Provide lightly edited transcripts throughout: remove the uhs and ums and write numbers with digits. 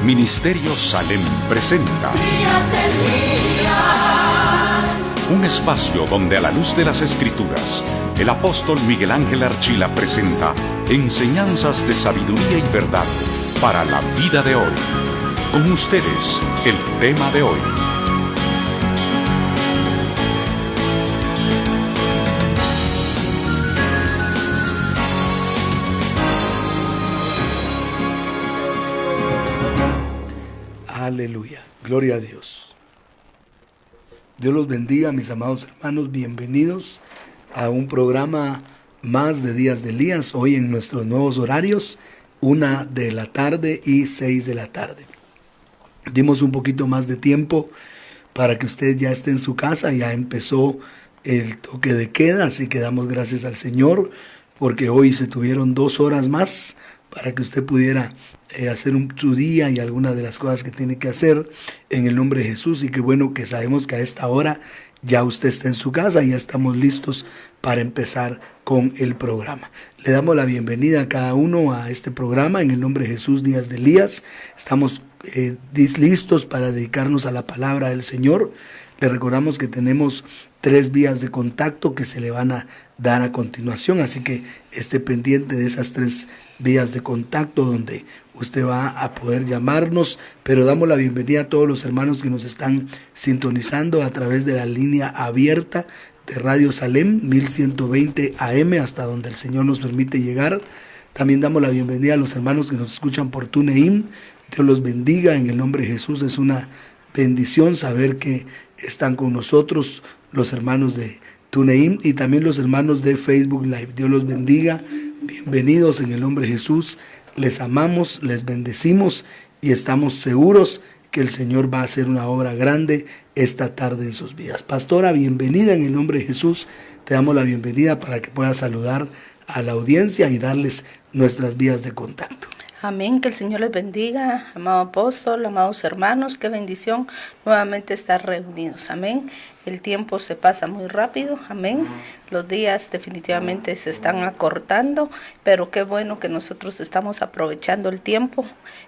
Ministerio Salem presenta un espacio donde a la luz de las Escrituras, el apóstol Miguel Ángel Archila presenta enseñanzas de sabiduría y verdad para la vida de hoy. Con ustedes, el tema de hoy. Aleluya, gloria a Dios. Dios los bendiga, mis amados hermanos, bienvenidos a un programa más de Días de Elías, hoy en nuestros nuevos horarios, 1 de la tarde y 6 de la tarde. Dimos un poquito más de tiempo para que usted ya esté en su casa, ya empezó el toque de queda, así que damos gracias al Señor, porque hoy se tuvieron 2 horas más para que usted pudiera hacer su día y algunas de las cosas que tiene que hacer en el nombre de Jesús. Y qué bueno que sabemos que a esta hora ya usted está en su casa y ya estamos listos para empezar con el programa. Le damos la bienvenida a cada uno a este programa en el nombre de Jesús, Días de Elías. Estamos listos para dedicarnos a la palabra del Señor. Le recordamos que tenemos 3 vías de contacto que se le van a dar a continuación, así que esté pendiente de esas 3 vías de contacto donde usted va a poder llamarnos, pero damos la bienvenida a todos los hermanos que nos están sintonizando a través de la línea abierta de Radio Salem 1120 AM, hasta donde el Señor nos permite llegar. También damos la bienvenida a los hermanos que nos escuchan por TuneIn. Dios los bendiga en el nombre de Jesús. Es una bendición saber que están con nosotros los hermanos de TuneIn y también los hermanos de Facebook Live. Dios los bendiga, bienvenidos en el nombre de Jesús. Les amamos, les bendecimos y estamos seguros que el Señor va a hacer una obra grande esta tarde en sus vidas. Pastora, bienvenida en el nombre de Jesús. Te damos la bienvenida para que puedas saludar a la audiencia y darles nuestras vías de contacto. Amén, que el Señor les bendiga, amado apóstol, amados hermanos, qué bendición nuevamente estar reunidos, amén. El tiempo se pasa muy rápido, amén. Los días definitivamente se están acortando, pero qué bueno que nosotros estamos aprovechando el tiempo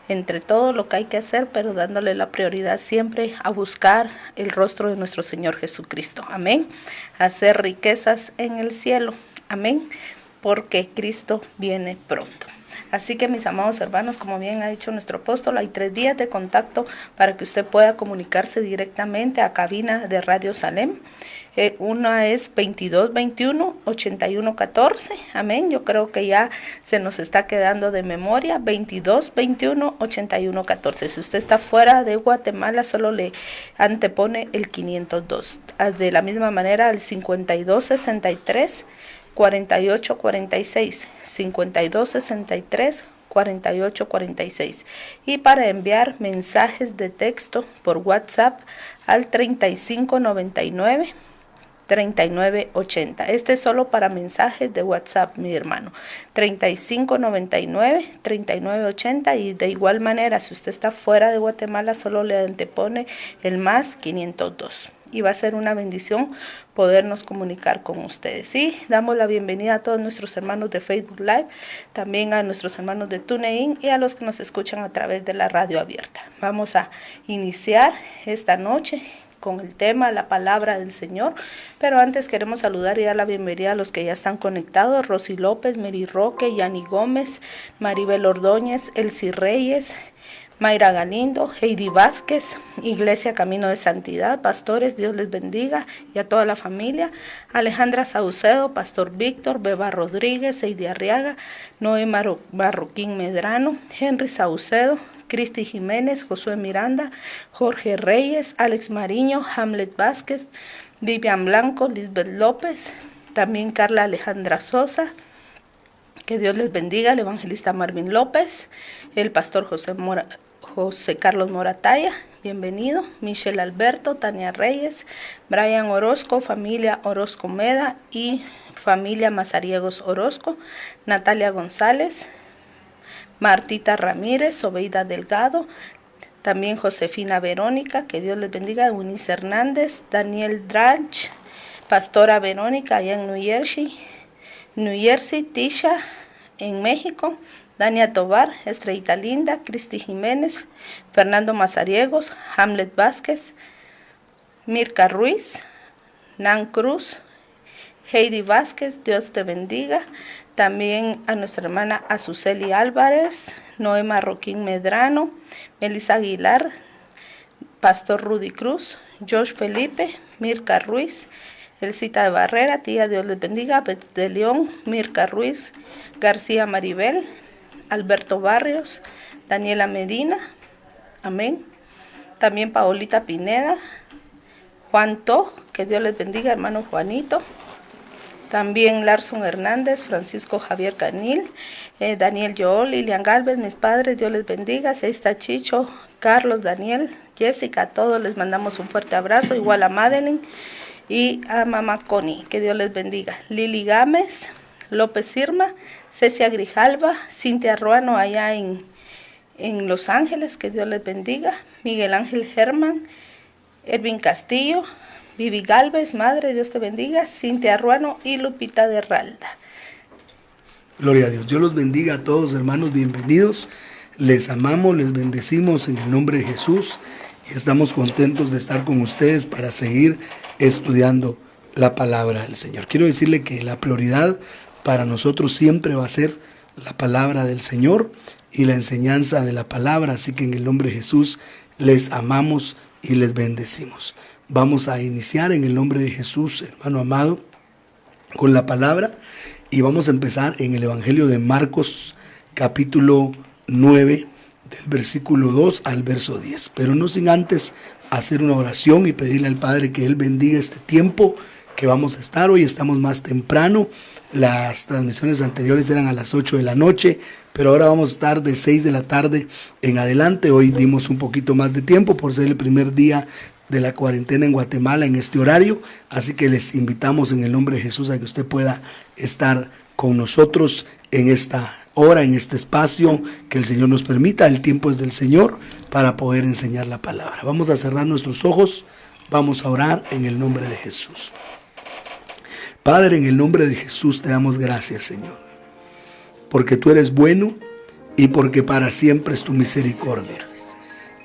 entre todo lo que hay que hacer, pero dándole la prioridad siempre a buscar el rostro de nuestro Señor Jesucristo, amén. Hacer riquezas en el cielo, amén, porque Cristo viene pronto. Así que mis amados hermanos, como bien ha dicho nuestro apóstol, hay 3 vías de contacto para que usted pueda comunicarse directamente a cabina de Radio Salem. Una es 2221-8114, amén. Yo creo que ya se nos está quedando de memoria, 2221-8114. Si usted está fuera de Guatemala, solo le antepone el 502. De la misma manera, el 5263. 4846, 5263, 4846. Y para enviar mensajes de texto por WhatsApp al 3599 3980. Este es solo para mensajes de WhatsApp, mi hermano. 3599 3980. Y de igual manera, si usted está fuera de Guatemala, solo le antepone el más 502. Y va a ser una bendición podernos comunicar con ustedes. Y damos la bienvenida a todos nuestros hermanos de Facebook Live, también a nuestros hermanos de TuneIn y a los que nos escuchan a través de la radio abierta. Vamos a iniciar esta noche con el tema, la palabra del Señor, pero antes queremos saludar y dar la bienvenida a los que ya están conectados: Rosy López, Mary Roque, Yani Gómez, Maribel Ordóñez, Elsie Reyes, Mayra Galindo, Heidi Vázquez, Iglesia Camino de Santidad, pastores, Dios les bendiga, y a toda la familia, Alejandra Saucedo, Pastor Víctor, Beba Rodríguez, Heidi Arriaga, Noé Marroquín Medrano, Henry Saucedo, Cristi Jiménez, Josué Miranda, Jorge Reyes, Alex Mariño, Hamlet Vázquez, Vivian Blanco, Lisbeth López, también Carla Alejandra Sosa. Que Dios les bendiga, el evangelista Marvin López, el pastor José Carlos Morataya, bienvenido, Michelle Alberto, Tania Reyes, Brian Orozco, familia Orozco Meda y familia Mazariegos Orozco, Natalia González, Martita Ramírez, Obeida Delgado, también Josefina Verónica, que Dios les bendiga, Eunice Hernández, Daniel Dranch, Pastora Verónica allá en New Jersey, Tisha en México, Dania Tobar, Estrellita Linda, Cristi Jiménez, Fernando Mazariegos, Hamlet Vázquez, Mirka Ruiz, Nan Cruz, Heidi Vázquez, Dios te bendiga. También a nuestra hermana Azuceli Álvarez, Noé Marroquín Medrano, Melissa Aguilar, Pastor Rudy Cruz, Josh Felipe, Mirka Ruiz, Elcita de Barrera, tía Dios les bendiga, Beth de León, Mirka Ruiz, García Maribel, Alberto Barrios, Daniela Medina, amén. También Paolita Pineda, Juan Toj, que Dios les bendiga, hermano Juanito. También Larson Hernández, Francisco Javier Canil, Daniel Joel, Lilian Galvez, mis padres, Dios les bendiga. Seista Chicho, Carlos, Daniel, Jessica, a todos les mandamos un fuerte abrazo, igual a Madeline y a mamá Connie, que Dios les bendiga. Lili Gámez, López Irma, Cecia Grijalva, Cintia Ruano allá en Los Ángeles, que Dios les bendiga. Miguel Ángel Germán, Ervin Castillo, Vivi Galvez, madre, Dios te bendiga, Cintia Ruano y Lupita de Ralda. Gloria a Dios. Dios los bendiga a todos, hermanos, bienvenidos. Les amamos, les bendecimos en el nombre de Jesús y estamos contentos de estar con ustedes para seguir estudiando la palabra del Señor. Quiero decirle que la prioridad para nosotros siempre va a ser la palabra del Señor y la enseñanza de la palabra, así que en el nombre de Jesús les amamos y les bendecimos. Vamos a iniciar en el nombre de Jesús, hermano amado, con la palabra y vamos a empezar en el Evangelio de Marcos, capítulo 9, del versículo 2 al verso 10. Pero no sin antes hacer una oración y pedirle al Padre que Él bendiga este tiempo que vamos a estar. Hoy estamos más temprano, las transmisiones anteriores eran a las 8 de la noche, pero ahora vamos a estar de 6 de la tarde en adelante. Hoy dimos un poquito más de tiempo por ser el primer día de la cuarentena en Guatemala en este horario, así que les invitamos en el nombre de Jesús a que usted pueda estar con nosotros en esta hora, en este espacio que el Señor nos permita. El tiempo es del Señor para poder enseñar la palabra. Vamos a cerrar nuestros ojos, vamos a orar en el nombre de Jesús. Padre, en el nombre de Jesús te damos gracias, Señor, porque tú eres bueno y porque para siempre es tu misericordia.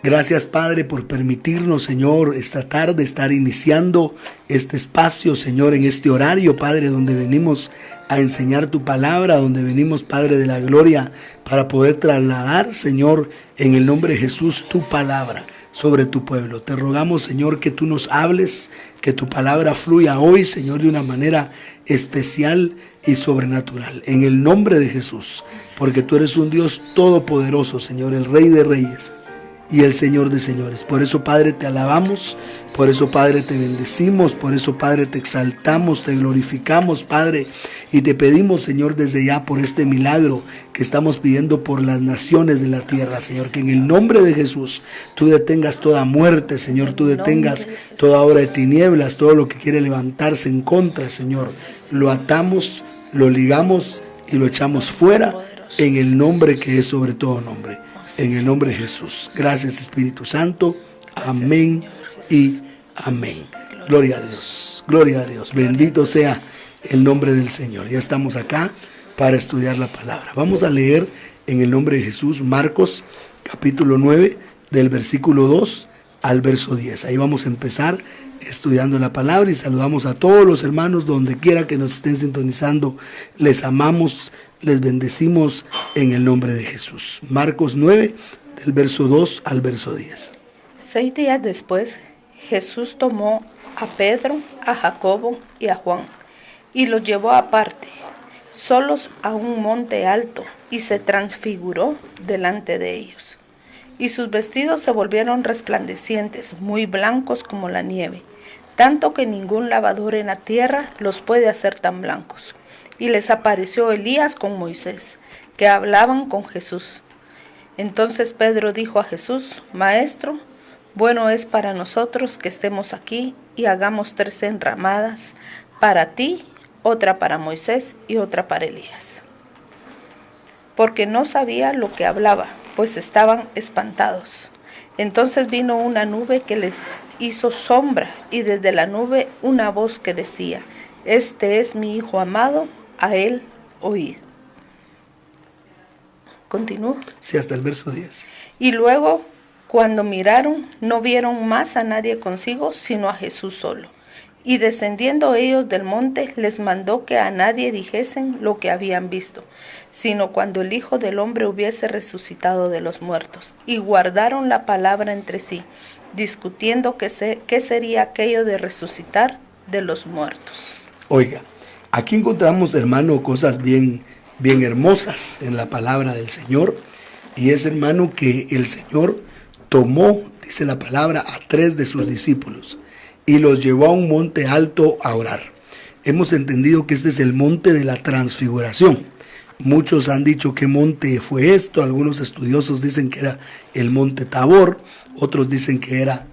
Gracias, Padre, por permitirnos, Señor, esta tarde estar iniciando este espacio, Señor, en este horario, Padre, donde venimos a enseñar tu palabra, donde venimos, Padre de la gloria, para poder trasladar, Señor, en el nombre de Jesús, tu palabra sobre tu pueblo. Te rogamos, Señor, que tú nos hables, que tu palabra fluya hoy, Señor, de una manera especial y sobrenatural, en el nombre de Jesús, porque tú eres un Dios todopoderoso, Señor, el Rey de Reyes y el Señor de señores. Por eso, Padre, te alabamos, por eso, Padre, te bendecimos, por eso, Padre, te exaltamos, te glorificamos, Padre, y te pedimos, Señor, desde ya por este milagro que estamos pidiendo por las naciones de la tierra, Señor, que en el nombre de Jesús tú detengas toda muerte, Señor, tú detengas toda obra de tinieblas, todo lo que quiere levantarse en contra, Señor, lo atamos, lo ligamos y lo echamos fuera en el nombre que es sobre todo nombre. En el nombre de Jesús. Gracias, Espíritu Santo. Amén y amén. Gloria a Dios. Gloria a Dios. Bendito sea el nombre del Señor. Ya estamos acá para estudiar la palabra. Vamos a leer en el nombre de Jesús Marcos capítulo 9 del versículo 2 al verso 10. Ahí vamos a empezar estudiando la palabra y saludamos a todos los hermanos donde quiera que nos estén sintonizando. Les amamos, les bendecimos en el nombre de Jesús. Marcos 9, del verso 2 al verso 10. 6 días después, Jesús tomó a Pedro, a Jacobo y a Juan, y los llevó aparte, solos a un monte alto, y se transfiguró delante de ellos. Y sus vestidos se volvieron resplandecientes, muy blancos como la nieve, tanto que ningún lavador en la tierra los puede hacer tan blancos. Y les apareció Elías con Moisés, que hablaban con Jesús. Entonces Pedro dijo a Jesús: Maestro, bueno es para nosotros que estemos aquí y hagamos 3 enramadas, para ti, otra para Moisés y otra para Elías. Porque no sabía lo que hablaba, pues estaban espantados. Entonces vino una nube que les hizo sombra, y desde la nube una voz que decía: Este es mi Hijo amado, a él oíd. Continúo. Sí, hasta el verso 10. Y luego, cuando miraron, no vieron más a nadie consigo, sino a Jesús solo. Y descendiendo ellos del monte, les mandó que a nadie dijesen lo que habían visto, sino cuando el Hijo del Hombre hubiese resucitado de los muertos. Y guardaron la palabra entre sí, discutiendo qué sería aquello de resucitar de los muertos. Oiga, aquí encontramos, hermano, cosas bien hermosas en la palabra del Señor. Y es, hermano, que el Señor tomó, dice la palabra, a 3 de sus discípulos y los llevó a un monte alto a orar. Hemos entendido que este es el monte de la transfiguración. Muchos han dicho qué monte fue esto. Algunos estudiosos dicen que era el monte Tabor. Otros dicen que era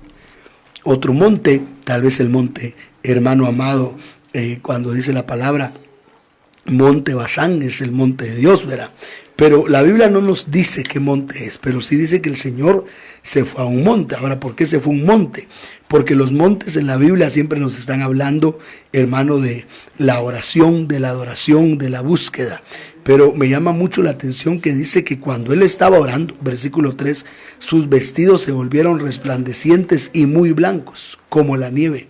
otro monte, tal vez el monte, hermano amado, cuando dice la palabra monte Basán, es el monte de Dios, ¿verdad? Pero la Biblia no nos dice qué monte es, pero sí dice que el Señor se fue a un monte. Ahora, ¿por qué se fue a un monte? Porque los montes en la Biblia siempre nos están hablando, hermano, de la oración, de la adoración, de la búsqueda. Pero me llama mucho la atención que dice que cuando él estaba orando, versículo 3, sus vestidos se volvieron resplandecientes y muy blancos, como la nieve,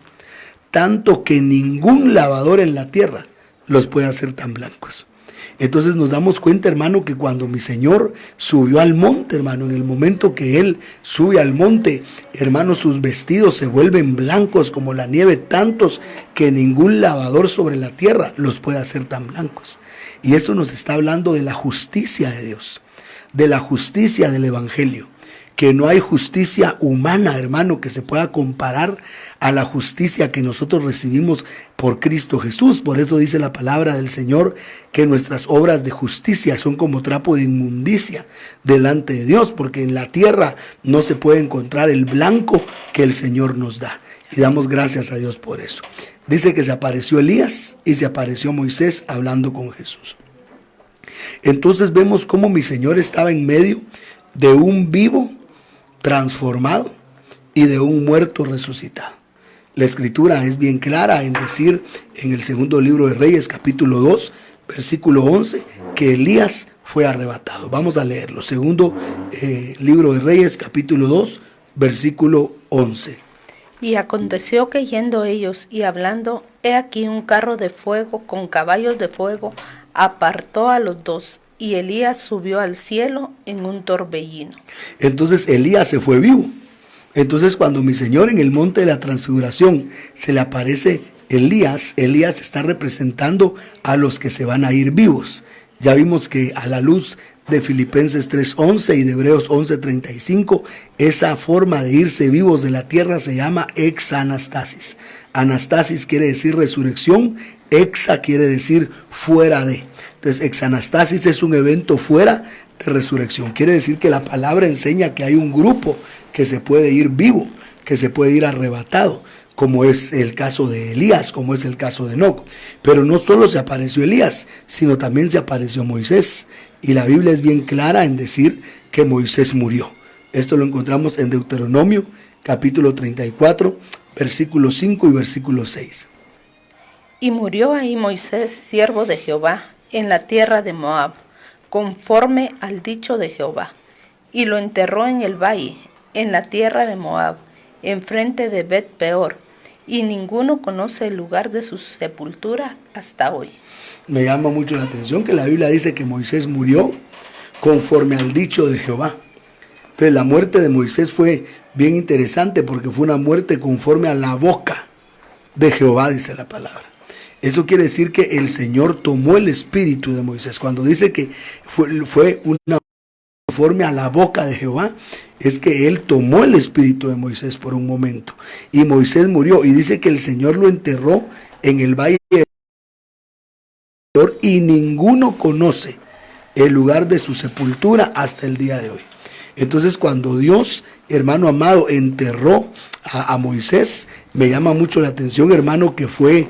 tanto que ningún lavador en la tierra los puede hacer tan blancos. Entonces nos damos cuenta, hermano, que cuando mi Señor subió al monte, hermano, en el momento que Él sube al monte, hermano, sus vestidos se vuelven blancos como la nieve, tantos que ningún lavador sobre la tierra los puede hacer tan blancos. Y eso nos está hablando de la justicia de Dios, de la justicia del Evangelio. Que no hay justicia humana, hermano, que se pueda comparar a la justicia que nosotros recibimos por Cristo Jesús. Por eso dice la palabra del Señor que nuestras obras de justicia son como trapo de inmundicia delante de Dios, porque en la tierra no se puede encontrar el blanco que el Señor nos da. Y damos gracias a Dios por eso. Dice que se apareció Elías y se apareció Moisés hablando con Jesús. Entonces vemos cómo mi Señor estaba en medio de un vivo transformado y de un muerto resucitado. La escritura es bien clara en decir en el segundo libro de Reyes, capítulo 2, versículo 11, que Elías fue arrebatado. Vamos a leerlo. Segundo libro de Reyes, capítulo 2, versículo 11. Y aconteció que yendo ellos y hablando, he aquí un carro de fuego con caballos de fuego apartó a los dos. Y Elías subió al cielo en un torbellino. Entonces Elías se fue vivo. Entonces cuando mi Señor en el monte de la transfiguración se le aparece Elías está representando a los que se van a ir vivos. Ya vimos que a la luz de Filipenses 3:11 y de Hebreos 11:35, esa forma de irse vivos de la tierra se llama exanastasis. Anastasis quiere decir resurrección, exa quiere decir fuera de. Entonces, exanastasis es un evento fuera de resurrección. Quiere decir que la palabra enseña que hay un grupo que se puede ir vivo, que se puede ir arrebatado, como es el caso de Elías, como es el caso de Enoc. Pero no solo se apareció Elías, sino también se apareció Moisés. Y la Biblia es bien clara en decir que Moisés murió. Esto lo encontramos en Deuteronomio, capítulo 34, versículo 5 y versículo 6. Y murió ahí Moisés, siervo de Jehová, en la tierra de Moab, conforme al dicho de Jehová, y lo enterró en el valle, en la tierra de Moab, enfrente de Bet Peor, y ninguno conoce el lugar de su sepultura hasta hoy. Me llama mucho la atención que la Biblia dice que Moisés murió conforme al dicho de Jehová. Entonces la muerte de Moisés fue bien interesante porque fue una muerte conforme a la boca de Jehová, dice la palabra. Eso quiere decir que el Señor tomó el espíritu de Moisés. Cuando dice que fue una conforme a la boca de Jehová, es que Él tomó el espíritu de Moisés por un momento. Y Moisés murió. Y dice que el Señor lo enterró en el valle de Peor, y ninguno conoce el lugar de su sepultura hasta el día de hoy. Entonces cuando Dios, hermano amado, enterró a Moisés, me llama mucho la atención, hermano, que fue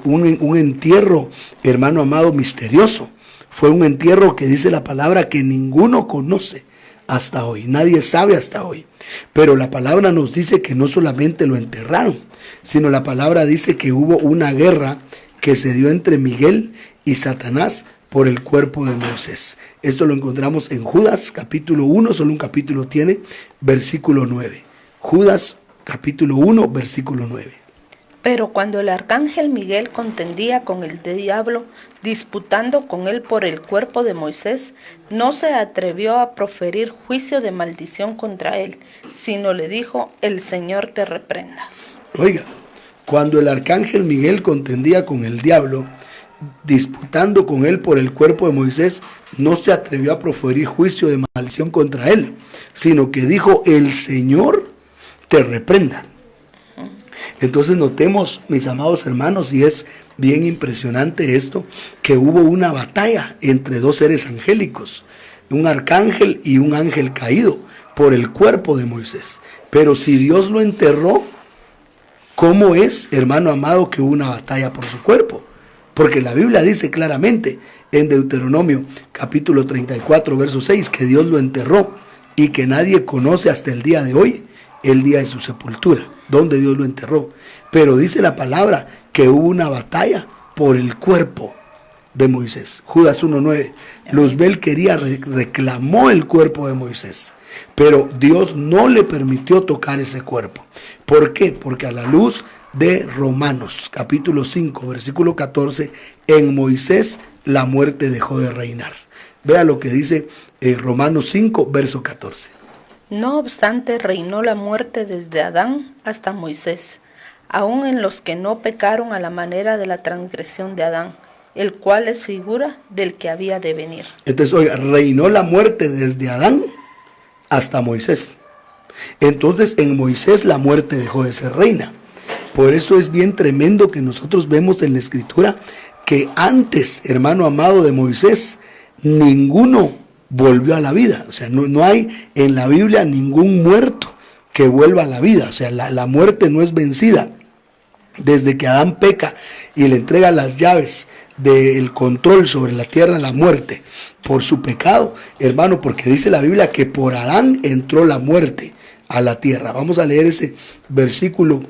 un entierro, hermano amado, misterioso. Fue un entierro que dice la palabra que ninguno conoce hasta hoy. Nadie sabe hasta hoy. Pero la palabra nos dice que no solamente lo enterraron, sino la palabra dice que hubo una guerra que se dio entre Miguel y Satanás por el cuerpo de Moisés. Esto lo encontramos en Judas capítulo 1, solo un capítulo tiene, versículo 9. Judas capítulo 1, versículo 9. Pero cuando el arcángel Miguel contendía con el diablo, disputando con él por el cuerpo de Moisés, no se atrevió a proferir juicio de maldición contra él, sino le dijo: el Señor te reprenda. Oiga, cuando el arcángel Miguel contendía con el diablo, disputando con él por el cuerpo de Moisés, no se atrevió a proferir juicio de maldición contra él, sino que dijo: el Señor te reprenda. Entonces notemos, mis amados hermanos, y es bien impresionante esto, que hubo una batalla entre dos seres angélicos, un arcángel y un ángel caído, por el cuerpo de Moisés. Pero si Dios lo enterró, ¿cómo es, hermano amado, que hubo una batalla por su cuerpo? Porque la Biblia dice claramente en Deuteronomio capítulo 34, verso 6, que Dios lo enterró y que nadie conoce hasta el día de hoy el día de su sepultura, donde Dios lo enterró. Pero dice la palabra que hubo una batalla por el cuerpo de Moisés. Judas 1:9. Luzbel reclamó el cuerpo de Moisés, pero Dios no le permitió tocar ese cuerpo. ¿Por qué? Porque a la luz de Romanos capítulo 5, versículo 14, en Moisés la muerte dejó de reinar. Vea lo que dice Romanos 5, verso 14. No obstante, reinó la muerte desde Adán hasta Moisés, aun en los que no pecaron a la manera de la transgresión de Adán, el cual es figura del que había de venir. Entonces, oiga, reinó la muerte desde Adán hasta Moisés. Entonces, en Moisés la muerte dejó de ser reina. Por eso es bien tremendo que nosotros vemos en la Escritura que antes, hermano amado, de Moisés, ninguno volvió a la vida. O sea, no hay en la Biblia ningún muerto que vuelva a la vida. O sea, la muerte no es vencida. Desde que Adán peca y le entrega las llaves del control sobre la tierra a la muerte por su pecado, hermano, porque dice la Biblia que por Adán entró la muerte a la tierra. Vamos a leer ese versículo,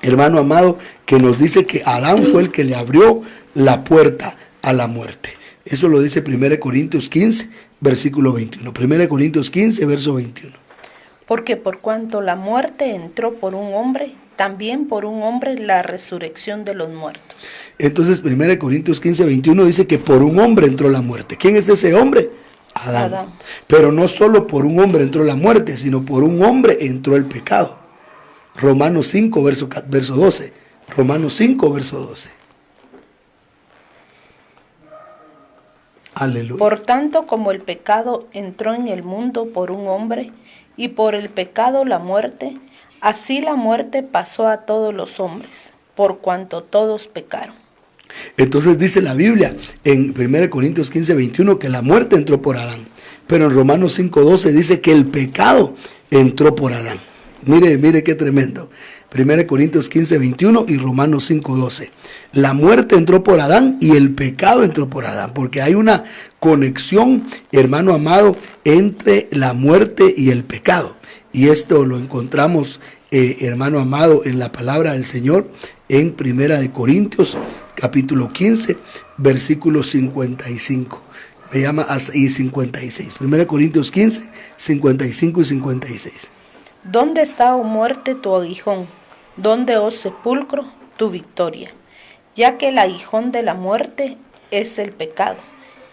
hermano amado, que nos dice que Adán fue el que le abrió la puerta a la muerte. Eso lo dice 1 Corintios 15, versículo 21. 1 Corintios 15, verso 21. Porque por cuanto la muerte entró por un hombre, también por un hombre la resurrección de los muertos. Entonces 1 Corintios 15, 21 dice que por un hombre entró la muerte. ¿Quién es ese hombre? Adán. Pero no solo por un hombre entró la muerte, sino por un hombre entró el pecado. Romanos 5, verso 12. Romanos 5, verso 12. Aleluya. Por tanto, como el pecado entró en el mundo por un hombre, y por el pecado la muerte, así la muerte pasó a todos los hombres, por cuanto todos pecaron. Entonces dice la Biblia en 1 Corintios 15, 21 que la muerte entró por Adán. Pero en Romanos 5, 12 dice que el pecado entró por Adán. Mire qué tremendo. 1 Corintios 15, 21 y Romanos 5, 12. La muerte entró por Adán y el pecado entró por Adán, porque hay una conexión, hermano amado, entre la muerte y el pecado. Y esto lo encontramos, hermano amado, en la palabra del Señor, en 1 Corintios, capítulo 15, versículo 55. Me llama y 56. 1 Corintios 15, 55 y 56. ¿Dónde está, oh muerte, tu aguijón? ¿Dónde, oh sepulcro, tu victoria? Ya que el aguijón de la muerte es el pecado,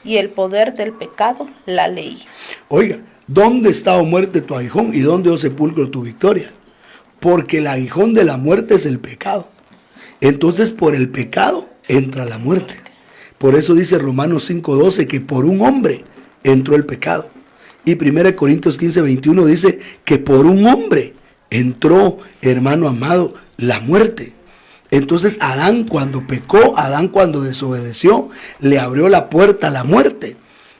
y el poder del pecado, la ley. Oiga, ¿dónde está, oh muerte, tu aguijón? ¿Y dónde, oh sepulcro, tu victoria? Porque el aguijón de la muerte es el pecado. Entonces, por el pecado entra la muerte. Por eso dice Romanos 5:12 que por un hombre entró el pecado. Y 1 Corintios 15, 21 dice que por un hombre entró, hermano amado, la muerte. Entonces Adán cuando pecó, Adán cuando desobedeció, le abrió la puerta a la muerte.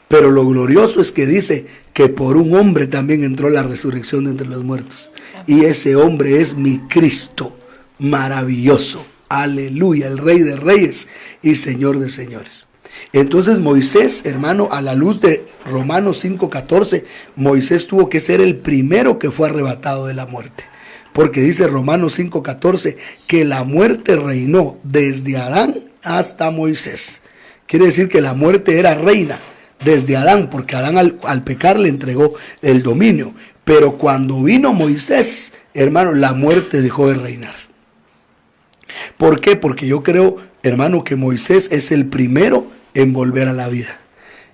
Pero lo glorioso es que dice que por un hombre también entró la resurrección de entre los muertos. Y ese hombre es mi Cristo, maravilloso. Aleluya, el Rey de Reyes y Señor de Señores. Entonces Moisés, hermano, a la luz de Romanos 5:14, Moisés tuvo que ser el primero que fue arrebatado de la muerte. Porque dice Romanos 5:14 que la muerte reinó desde Adán hasta Moisés. Quiere decir que la muerte era reina desde Adán, porque Adán al pecar le entregó el dominio. Pero cuando vino Moisés, hermano, la muerte dejó de reinar. ¿Por qué? Porque yo creo, hermano, que Moisés es el primero en volver a la vida.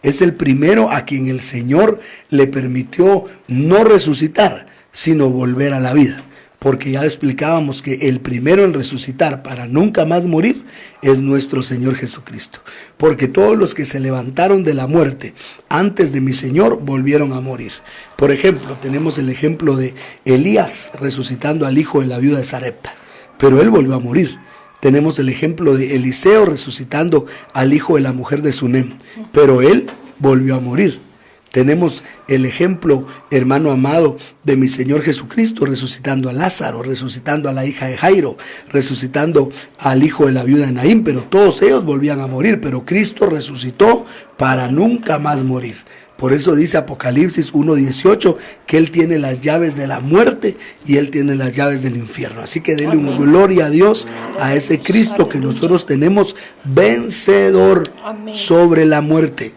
Es el primero a quien el Señor le permitió no resucitar, sino volver a la vida. Porque ya explicábamos que el primero en resucitar para nunca más morir es nuestro Señor Jesucristo. Porque todos los que se levantaron de la muerte antes de mi Señor volvieron a morir. Por ejemplo, tenemos el ejemplo de Elías resucitando al hijo de la viuda de Sarepta, pero él volvió a morir. Tenemos el ejemplo de Eliseo resucitando al hijo de la mujer de Sunem, pero él volvió a morir. Tenemos el ejemplo, hermano amado, de mi Señor Jesucristo resucitando a Lázaro, resucitando a la hija de Jairo, resucitando al hijo de la viuda de Naín, pero todos ellos volvían a morir, pero Cristo resucitó para nunca más morir. Por eso dice Apocalipsis 1:18 que Él tiene las llaves de la muerte y Él tiene las llaves del infierno. Así que denle un gloria a Dios, a ese Cristo que nosotros tenemos vencedor sobre la muerte.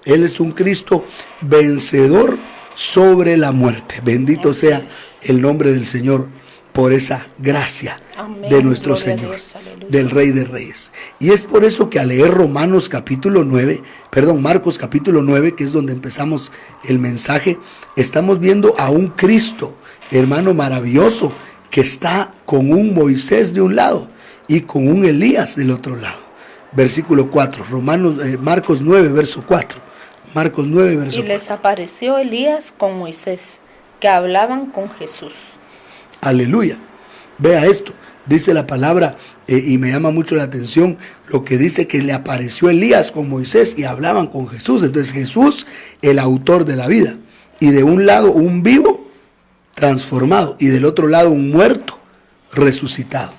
Él es un Cristo vencedor sobre la muerte. Bendito sea el nombre del Señor por esa gracia de nuestro Señor, del Rey de Reyes. Y es por eso que al leer Marcos capítulo 9, que es donde empezamos el mensaje, estamos viendo a un Cristo, hermano, maravilloso, que está con un Moisés de un lado y con un Elías del otro lado. Versículo 4, Marcos 9, verso 4. Marcos 9, verso 4. Y les apareció Elías con Moisés, que hablaban con Jesús. Aleluya. Vea esto, dice la palabra, y me llama mucho la atención lo que dice que le apareció Elías con Moisés y hablaban con Jesús. Entonces Jesús, el autor de la vida, y de un lado un vivo transformado y del otro lado un muerto resucitado.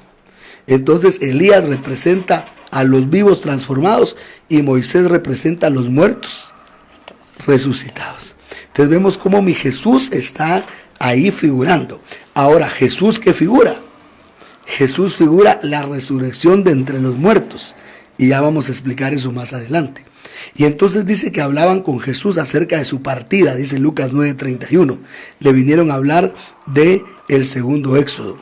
Entonces Elías representa a los vivos transformados y Moisés representa a los muertos resucitados. Entonces vemos cómo mi Jesús está ahí figurando. Ahora, ¿Jesús qué figura? Jesús figura la resurrección de entre los muertos. Y ya vamos a explicar eso más adelante. Y entonces dice que hablaban con Jesús acerca de su partida, dice Lucas 9:31. Le vinieron a hablar de el segundo éxodo.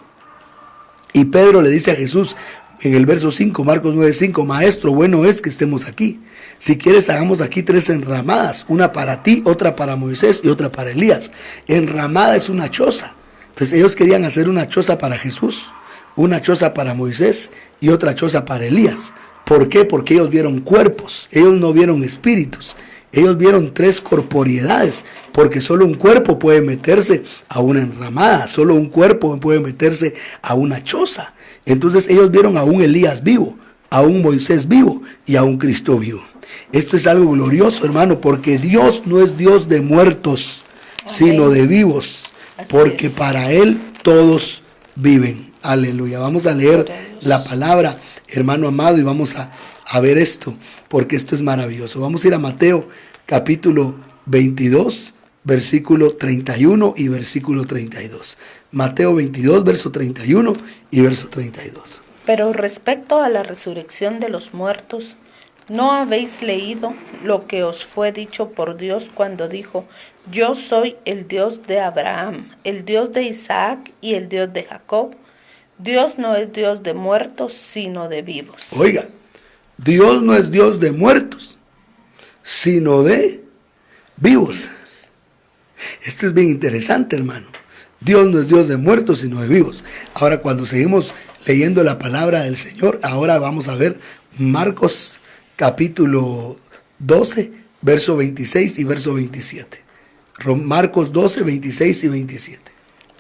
Y Pedro le dice a Jesús en el verso 5, Marcos 9:5, Maestro, bueno es que estemos aquí. Si quieres, hagamos aquí 3 enramadas, una para ti, otra para Moisés y otra para Elías. Enramada es una choza. Entonces ellos querían hacer una choza para Jesús, una choza para Moisés y otra choza para Elías. ¿Por qué? Porque ellos vieron cuerpos, ellos no vieron espíritus. Ellos vieron 3 corporeidades, porque solo un cuerpo puede meterse a una enramada, solo un cuerpo puede meterse a una choza. Entonces ellos vieron a un Elías vivo, a un Moisés vivo y a un Cristo vivo. Esto es algo glorioso, hermano, porque Dios no es Dios de muertos, sino de vivos, porque para Él todos viven. Aleluya. Vamos a leer la palabra, hermano amado, y vamos a ver esto, porque esto es maravilloso. Vamos a ir a Mateo capítulo 22, versículo 31 y versículo 32. Mateo 22, verso 31 y verso 32. Pero respecto a la resurrección de los muertos, ¿no habéis leído lo que os fue dicho por Dios cuando dijo, yo soy el Dios de Abraham, el Dios de Isaac y el Dios de Jacob? Dios no es Dios de muertos, sino de vivos. Oiga, Dios no es Dios de muertos, sino de vivos. Esto es bien interesante, hermano. Dios no es Dios de muertos, sino de vivos. Ahora, cuando seguimos leyendo la palabra del Señor, ahora vamos a ver Marcos capítulo 12, verso 26 y verso 27. Marcos 12, 26 y 27.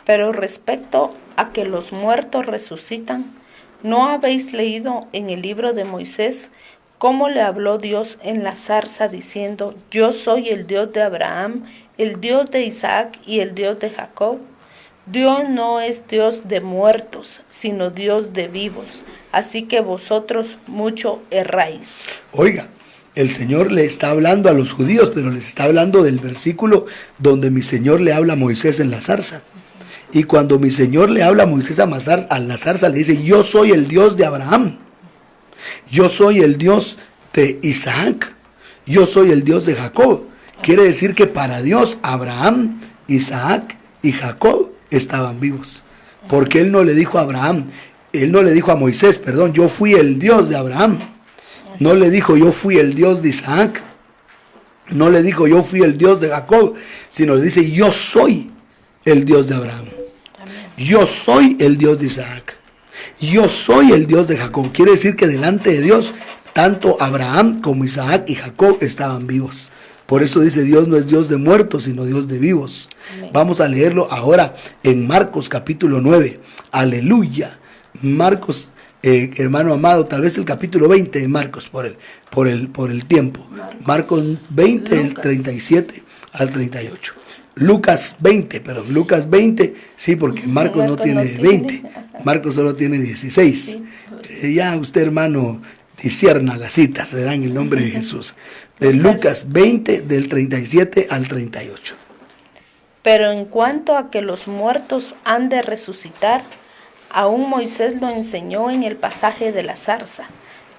Pero respecto a que los muertos resucitan, ¿no habéis leído en el libro de Moisés cómo le habló Dios en la zarza diciendo, yo soy el Dios de Abraham, el Dios de Isaac y el Dios de Jacob? Dios no es Dios de muertos, sino Dios de vivos. Así que vosotros mucho erráis. Oiga, el Señor le está hablando a los judíos, pero les está hablando del versículo donde mi Señor le habla a Moisés en la zarza. Y cuando mi Señor le habla a Moisés a la zarza, le dice, yo soy el Dios de Abraham. Yo soy el Dios de Isaac, yo soy el Dios de Jacob. Quiere decir que para Dios, Abraham, Isaac y Jacob estaban vivos. Porque Él no le dijo a Abraham, Él no le dijo a Moisés, perdón, yo fui el Dios de Abraham. No le dijo, yo fui el Dios de Isaac. No le dijo, yo fui el Dios de Jacob. Sino le dice, yo soy el Dios de Abraham. Yo soy el Dios de Isaac. Yo soy el Dios de Jacob. Quiere decir que delante de Dios, tanto Abraham como Isaac y Jacob estaban vivos. Por eso dice, Dios no es Dios de muertos, sino Dios de vivos. Amén. Vamos a leerlo ahora en Marcos capítulo 9. Aleluya. Marcos, hermano amado, tal vez el capítulo 20 de Marcos por el tiempo. Marcos 20, del 37 al 38. Lucas 20, sí, porque Marcos no tiene 20. Marcos solo tiene 16. Sí. Ya usted, hermano, discierna las citas, verá, en el nombre de Jesús. Lucas 20, del 37 al 38. Pero en cuanto a que los muertos han de resucitar, aún Moisés lo enseñó en el pasaje de la zarza,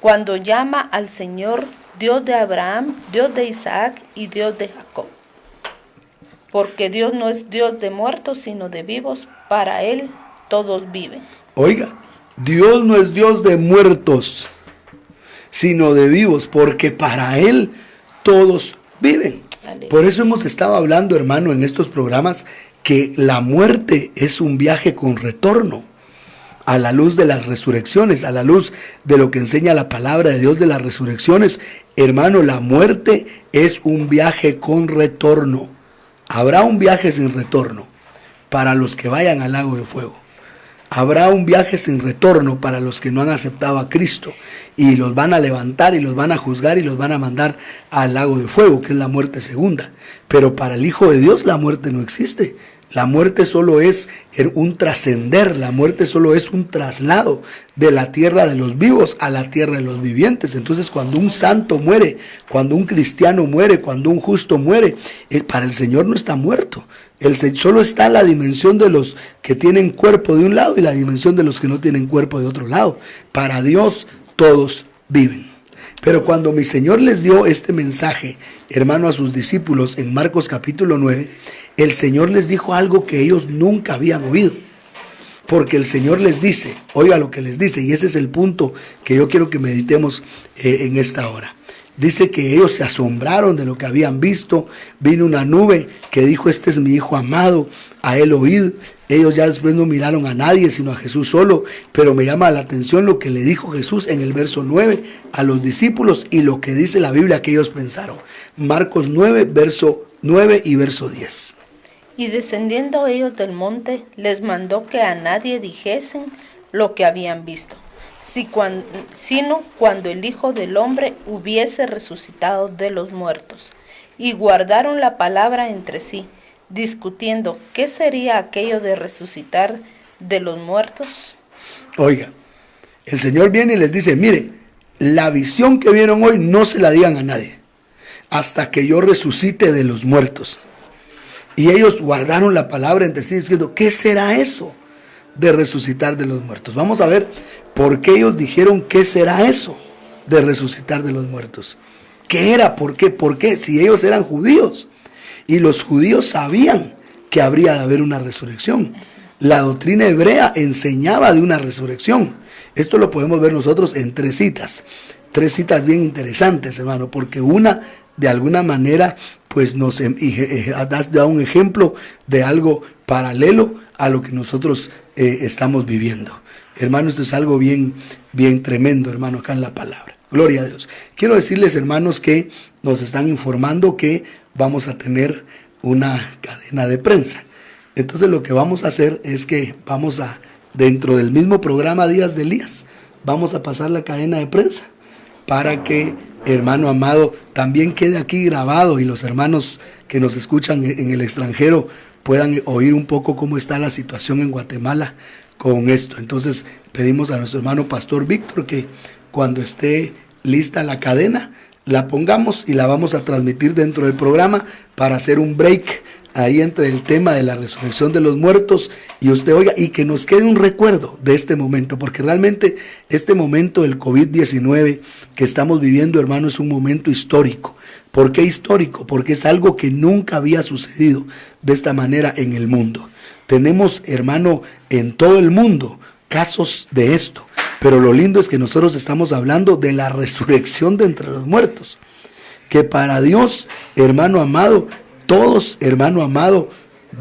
cuando llama al Señor Dios de Abraham, Dios de Isaac y Dios de Jacob. Porque Dios no es Dios de muertos, sino de vivos, para Él todos viven. Oiga, Dios no es Dios de muertos, sino de vivos, porque para Él todos viven. Aleluya. Por eso hemos estado hablando, hermano, en estos programas, que la muerte es un viaje con retorno. A la luz de las resurrecciones, a la luz de lo que enseña la palabra de Dios de las resurrecciones, hermano, la muerte es un viaje con retorno. Habrá un viaje sin retorno para los que vayan al lago de fuego. Habrá un viaje sin retorno para los que no han aceptado a Cristo, y los van a levantar y los van a juzgar y los van a mandar al lago de fuego, que es la muerte segunda. Pero para el Hijo de Dios la muerte no existe. La muerte solo es un trascender, la muerte solo es un traslado de la tierra de los vivos a la tierra de los vivientes. Entonces, cuando un santo muere, cuando un cristiano muere, cuando un justo muere, para el Señor no está muerto. Solo está la dimensión de los que tienen cuerpo de un lado y la dimensión de los que no tienen cuerpo de otro lado. Para Dios todos viven. Pero cuando mi Señor les dio este mensaje, hermano, a sus discípulos en Marcos capítulo 9, el Señor les dijo algo que ellos nunca habían oído. Porque el Señor les dice, oiga lo que les dice, y ese es el punto que yo quiero que meditemos en esta hora. Dice que ellos se asombraron de lo que habían visto. Vino una nube que dijo, este es mi Hijo amado, a Él oíd. Ellos ya después no miraron a nadie, sino a Jesús solo. Pero me llama la atención lo que le dijo Jesús en el verso 9 a los discípulos y lo que dice la Biblia que ellos pensaron. Marcos 9, verso 9 y verso 10. Y descendiendo ellos del monte, les mandó que a nadie dijesen lo que habían visto, sino cuando el Hijo del Hombre hubiese resucitado de los muertos. Y guardaron la palabra entre sí, discutiendo qué sería aquello de resucitar de los muertos. Oiga, el Señor viene y les dice, mire, la visión que vieron hoy no se la digan a nadie, hasta que yo resucite de los muertos. Y ellos guardaron la palabra entre sí, diciendo, ¿qué será eso de resucitar de los muertos? Vamos a ver por qué ellos dijeron, ¿qué será eso de resucitar de los muertos? ¿Qué era? ¿Por qué? ¿Por qué? Si ellos eran judíos, y los judíos sabían que habría de haber una resurrección. La doctrina hebrea enseñaba de una resurrección. Esto lo podemos ver nosotros en tres citas bien interesantes, hermano, porque una, de alguna manera, pues nos da un ejemplo de algo paralelo a lo que nosotros estamos viviendo. Hermano, esto es algo bien tremendo, hermano, acá en la palabra. Gloria a Dios. Quiero decirles, hermanos, que nos están informando que vamos a tener una cadena de prensa. Entonces lo que vamos a hacer es que vamos a, dentro del mismo programa Días de Elías, vamos a pasar la cadena de prensa para que, hermano amado, también quede aquí grabado y los hermanos que nos escuchan en el extranjero puedan oír un poco cómo está la situación en Guatemala con esto. Entonces pedimos a nuestro hermano Pastor Víctor que cuando esté lista la cadena, la pongamos y la vamos a transmitir dentro del programa para hacer un break ahí entre el tema de la resurrección de los muertos y usted oiga, y que nos quede un recuerdo de este momento, porque realmente este momento del COVID-19 que estamos viviendo, hermano, es un momento histórico. ¿Por qué histórico? Porque es algo que nunca había sucedido de esta manera en el mundo. Tenemos, hermano, en todo el mundo casos de esto, pero lo lindo es que nosotros estamos hablando de la resurrección de entre los muertos, que para Dios, hermano amado, todos, hermano amado,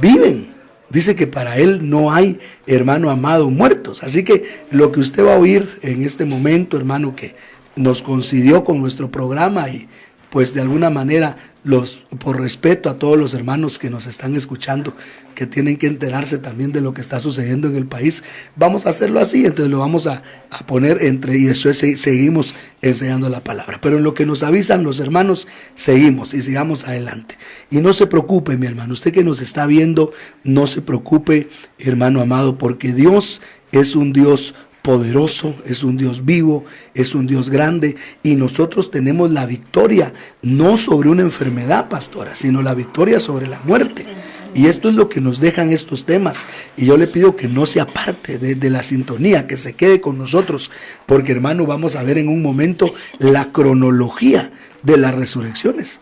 viven. Dice que para Él no hay, hermano amado, muertos. Así que lo que usted va a oír en este momento, hermano, que nos coincidió con nuestro programa y pues de alguna manera, por respeto a todos los hermanos que nos están escuchando, que tienen que enterarse también de lo que está sucediendo en el país, vamos a hacerlo así, entonces lo vamos a poner y después seguimos enseñando la palabra. Pero en lo que nos avisan los hermanos, seguimos y sigamos adelante. Y no se preocupe, mi hermano, usted que nos está viendo, no se preocupe, hermano amado, porque Dios es un Dios poderoso, es un Dios vivo, es un Dios grande, y nosotros tenemos la victoria, no sobre una enfermedad, pastora, sino la victoria sobre la muerte. Y esto es lo que nos dejan estos temas, y yo le pido que no se aparte de la sintonía, que se quede con nosotros, porque hermano, vamos a ver en un momento la cronología de las resurrecciones.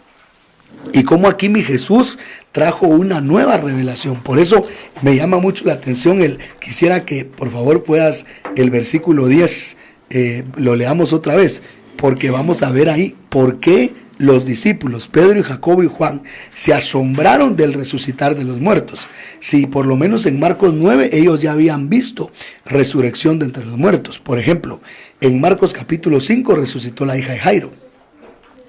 Y cómo aquí mi Jesús trajo una nueva revelación. Por eso me llama mucho la atención. Quisiera que por favor puedas el versículo 10, lo leamos otra vez, porque vamos a ver ahí por qué los discípulos, Pedro y Jacobo y Juan, se asombraron del resucitar de los muertos. Si por lo menos en Marcos 9 ellos ya habían visto resurrección de entre los muertos. Por ejemplo, en Marcos capítulo 5 resucitó la hija de Jairo.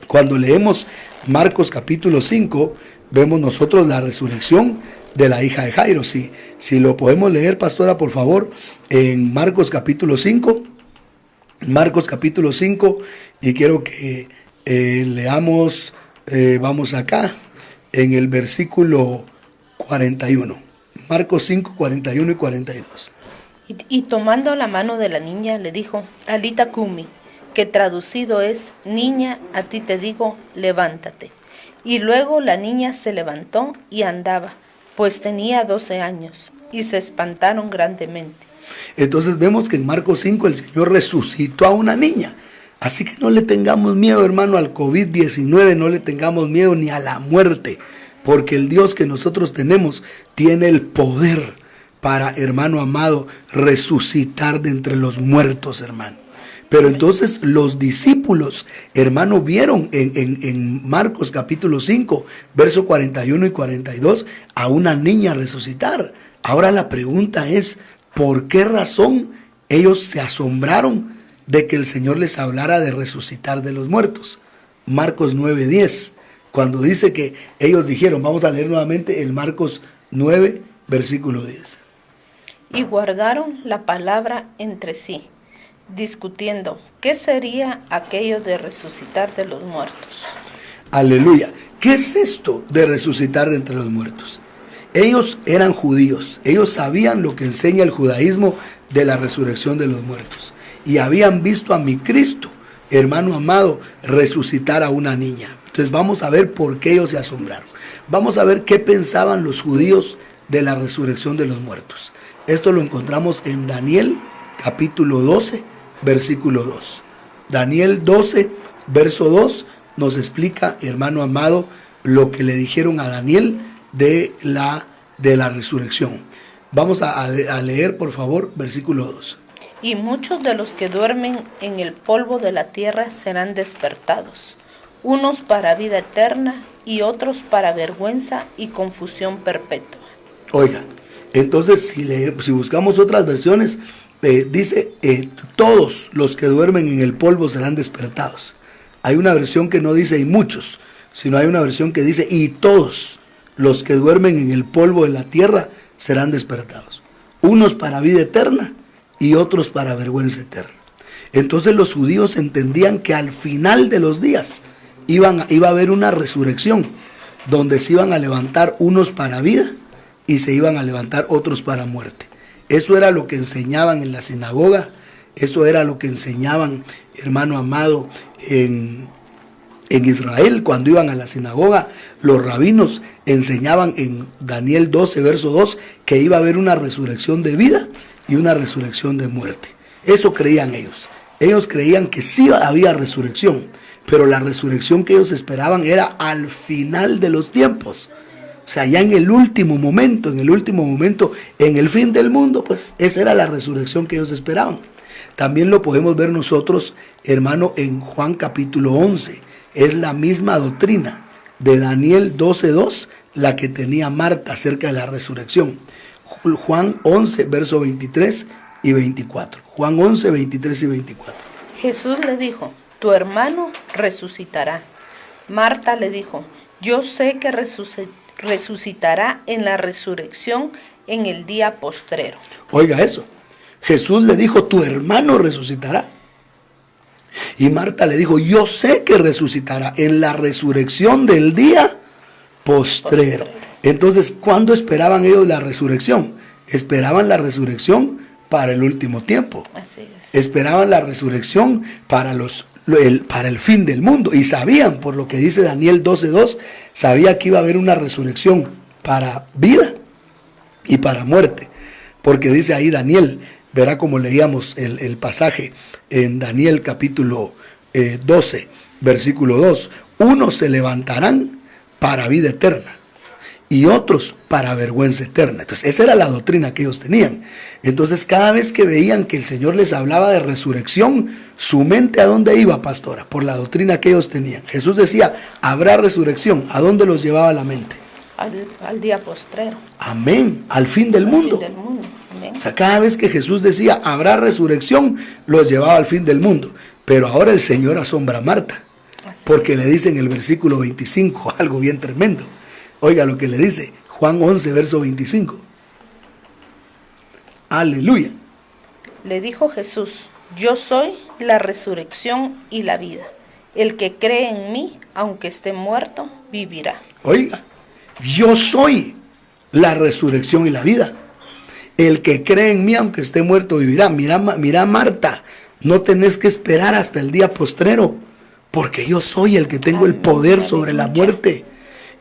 Cuando leemos Marcos capítulo 5, vemos nosotros la resurrección de la hija de Jairo. Si lo podemos leer, pastora, por favor, en Marcos capítulo 5. Marcos capítulo 5, y quiero que leamos, vamos acá, en el versículo 41. Marcos 5, 41 y 42. Y tomando la mano de la niña, le dijo, Alita Cumi, que traducido es, niña, a ti te digo, levántate. Y luego la niña se levantó y andaba, pues tenía 12 años, y se espantaron grandemente. Entonces vemos que en Marcos 5 el Señor resucitó a una niña. Así que no le tengamos miedo, hermano, al COVID-19, no le tengamos miedo ni a la muerte, porque el Dios que nosotros tenemos tiene el poder para, hermano amado, resucitar de entre los muertos, hermano. Pero entonces los discípulos, hermano, vieron en Marcos capítulo 5, verso 41 y 42, a una niña resucitar. Ahora la pregunta es, ¿por qué razón ellos se asombraron de que el Señor les hablara de resucitar de los muertos? Marcos 9:10, cuando dice que ellos dijeron, vamos a leer nuevamente el Marcos 9, versículo 10. Y guardaron la palabra entre sí, discutiendo qué sería aquello de resucitar de los muertos. Aleluya. ¿Qué es esto de resucitar de entre los muertos? Ellos eran judíos, ellos sabían lo que enseña el judaísmo de la resurrección de los muertos, y habían visto a mi Cristo, hermano amado, resucitar a una niña. Entonces vamos a ver por qué ellos se asombraron. Vamos a ver qué pensaban los judíos de la resurrección de los muertos. Esto lo encontramos en Daniel capítulo 12, versículo 2. Daniel 12, verso 2 nos explica, hermano amado, lo que le dijeron a Daniel de la resurrección. Vamos a leer, por favor, versículo 2. Y muchos de los que duermen en el polvo de la tierra serán despertados, unos para vida eterna y otros para vergüenza y confusión perpetua. Oiga, entonces si buscamos otras versiones, dice, todos los que duermen en el polvo serán despertados. Hay una versión que no dice y muchos, sino hay una versión que dice y todos los que duermen en el polvo de la tierra serán despertados. Unos para vida eterna y otros para vergüenza eterna. Entonces los judíos entendían que al final de los días iba a haber una resurrección, donde se iban a levantar unos para vida y se iban a levantar otros para muerte. Eso era lo que enseñaban en la sinagoga, eso era lo que enseñaban, hermano amado, en En Israel, cuando iban a la sinagoga, los rabinos enseñaban en Daniel 12, verso 2, que iba a haber una resurrección de vida y una resurrección de muerte. Eso creían ellos. Ellos creían que sí había resurrección, pero la resurrección que ellos esperaban era al final de los tiempos. O sea, ya en el último momento, en el fin del mundo, pues esa era la resurrección que ellos esperaban. También lo podemos ver nosotros, hermano, en Juan capítulo 11. Es la misma doctrina de Daniel 12:2, la que tenía Marta acerca de la resurrección. Juan 11, verso 23 y 24. Juan 11, 23 y 24. Jesús le dijo, tu hermano resucitará. Marta le dijo, yo sé que resucitará en la resurrección en el día postrero. Oiga eso. Jesús le dijo, tu hermano resucitará. Y Marta le dijo, yo sé que resucitará en la resurrección del día postrero. Entonces, ¿cuándo esperaban ellos la resurrección? Esperaban la resurrección para el último tiempo. Así es. Esperaban la resurrección para el fin del mundo. Y sabían, por lo que dice Daniel 12:2, sabía que iba a haber una resurrección para vida y para muerte. Porque dice ahí Daniel, verá como leíamos el pasaje en Daniel capítulo 12, versículo 2. Unos se levantarán para vida eterna y otros para vergüenza eterna. Entonces esa era la doctrina que ellos tenían. Entonces cada vez que veían que el Señor les hablaba de resurrección, su mente ¿a dónde iba, pastora? Por la doctrina que ellos tenían. Jesús decía, habrá resurrección. ¿A dónde los llevaba la mente? Al día postrero. Amén, al fin del mundo. Fin del mundo. Amén. O sea, cada vez que Jesús decía, habrá resurrección, los llevaba al fin del mundo. Pero ahora el Señor asombra a Marta, porque le dice en el versículo 25 algo bien tremendo. Oiga lo que le dice, Juan 11, verso 25. Aleluya. Le dijo Jesús, yo soy la resurrección y la vida. El que cree en mí, aunque esté muerto, vivirá. Oiga, yo soy la resurrección y la vida. El que cree en mí, aunque esté muerto, vivirá. Mira, Marta, no tenés que esperar hasta el día postrero, porque yo soy el que tengo el poder sobre la muerte.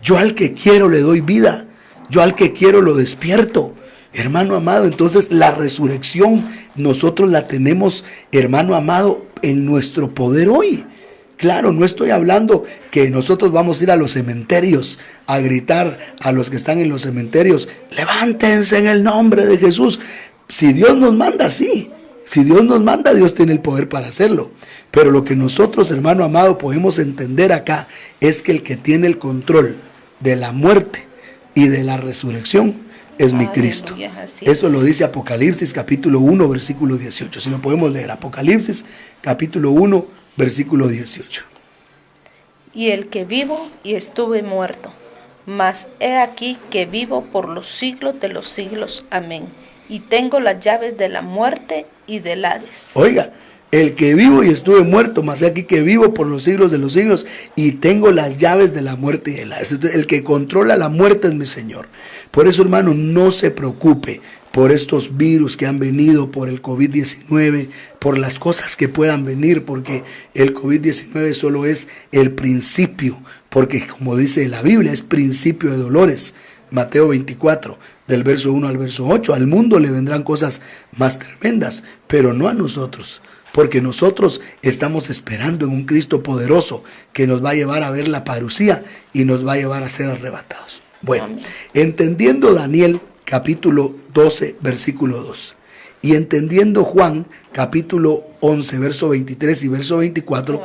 Yo al que quiero le doy vida, yo al que quiero lo despierto. Hermano amado, entonces la resurrección nosotros la tenemos, hermano amado, en nuestro poder hoy. Claro, no estoy hablando que nosotros vamos a ir a los cementerios a gritar a los que están en los cementerios, levántense en el nombre de Jesús. Si Dios nos manda, sí. Si Dios nos manda, Dios tiene el poder para hacerlo. Pero lo que nosotros, hermano amado, podemos entender acá es que el que tiene el control de la muerte y de la resurrección es mi Cristo. Eso lo dice Apocalipsis capítulo 1, versículo 18. Si lo podemos leer, Apocalipsis capítulo 1, versículo 18. Y el que vivo y estuve muerto, mas he aquí que vivo por los siglos de los siglos. Amén. Y tengo las llaves de la muerte y del Hades. Oiga, el que vivo y estuve muerto, mas he aquí que vivo por los siglos de los siglos y tengo las llaves de la muerte y del Hades. Entonces, el que controla la muerte es mi Señor. Por eso, hermano, no se preocupe por estos virus que han venido, por el COVID-19, por las cosas que puedan venir, porque el COVID-19 solo es el principio, porque como dice la Biblia, es principio de dolores. Mateo 24, del verso 1 al verso 8, al mundo le vendrán cosas más tremendas, pero no a nosotros, porque nosotros estamos esperando en un Cristo poderoso que nos va a llevar a ver la parucía y nos va a llevar a ser arrebatados. Bueno, entendiendo Daniel capítulo 12, versículo 2, y entendiendo Juan capítulo 11, verso 23 y verso 24,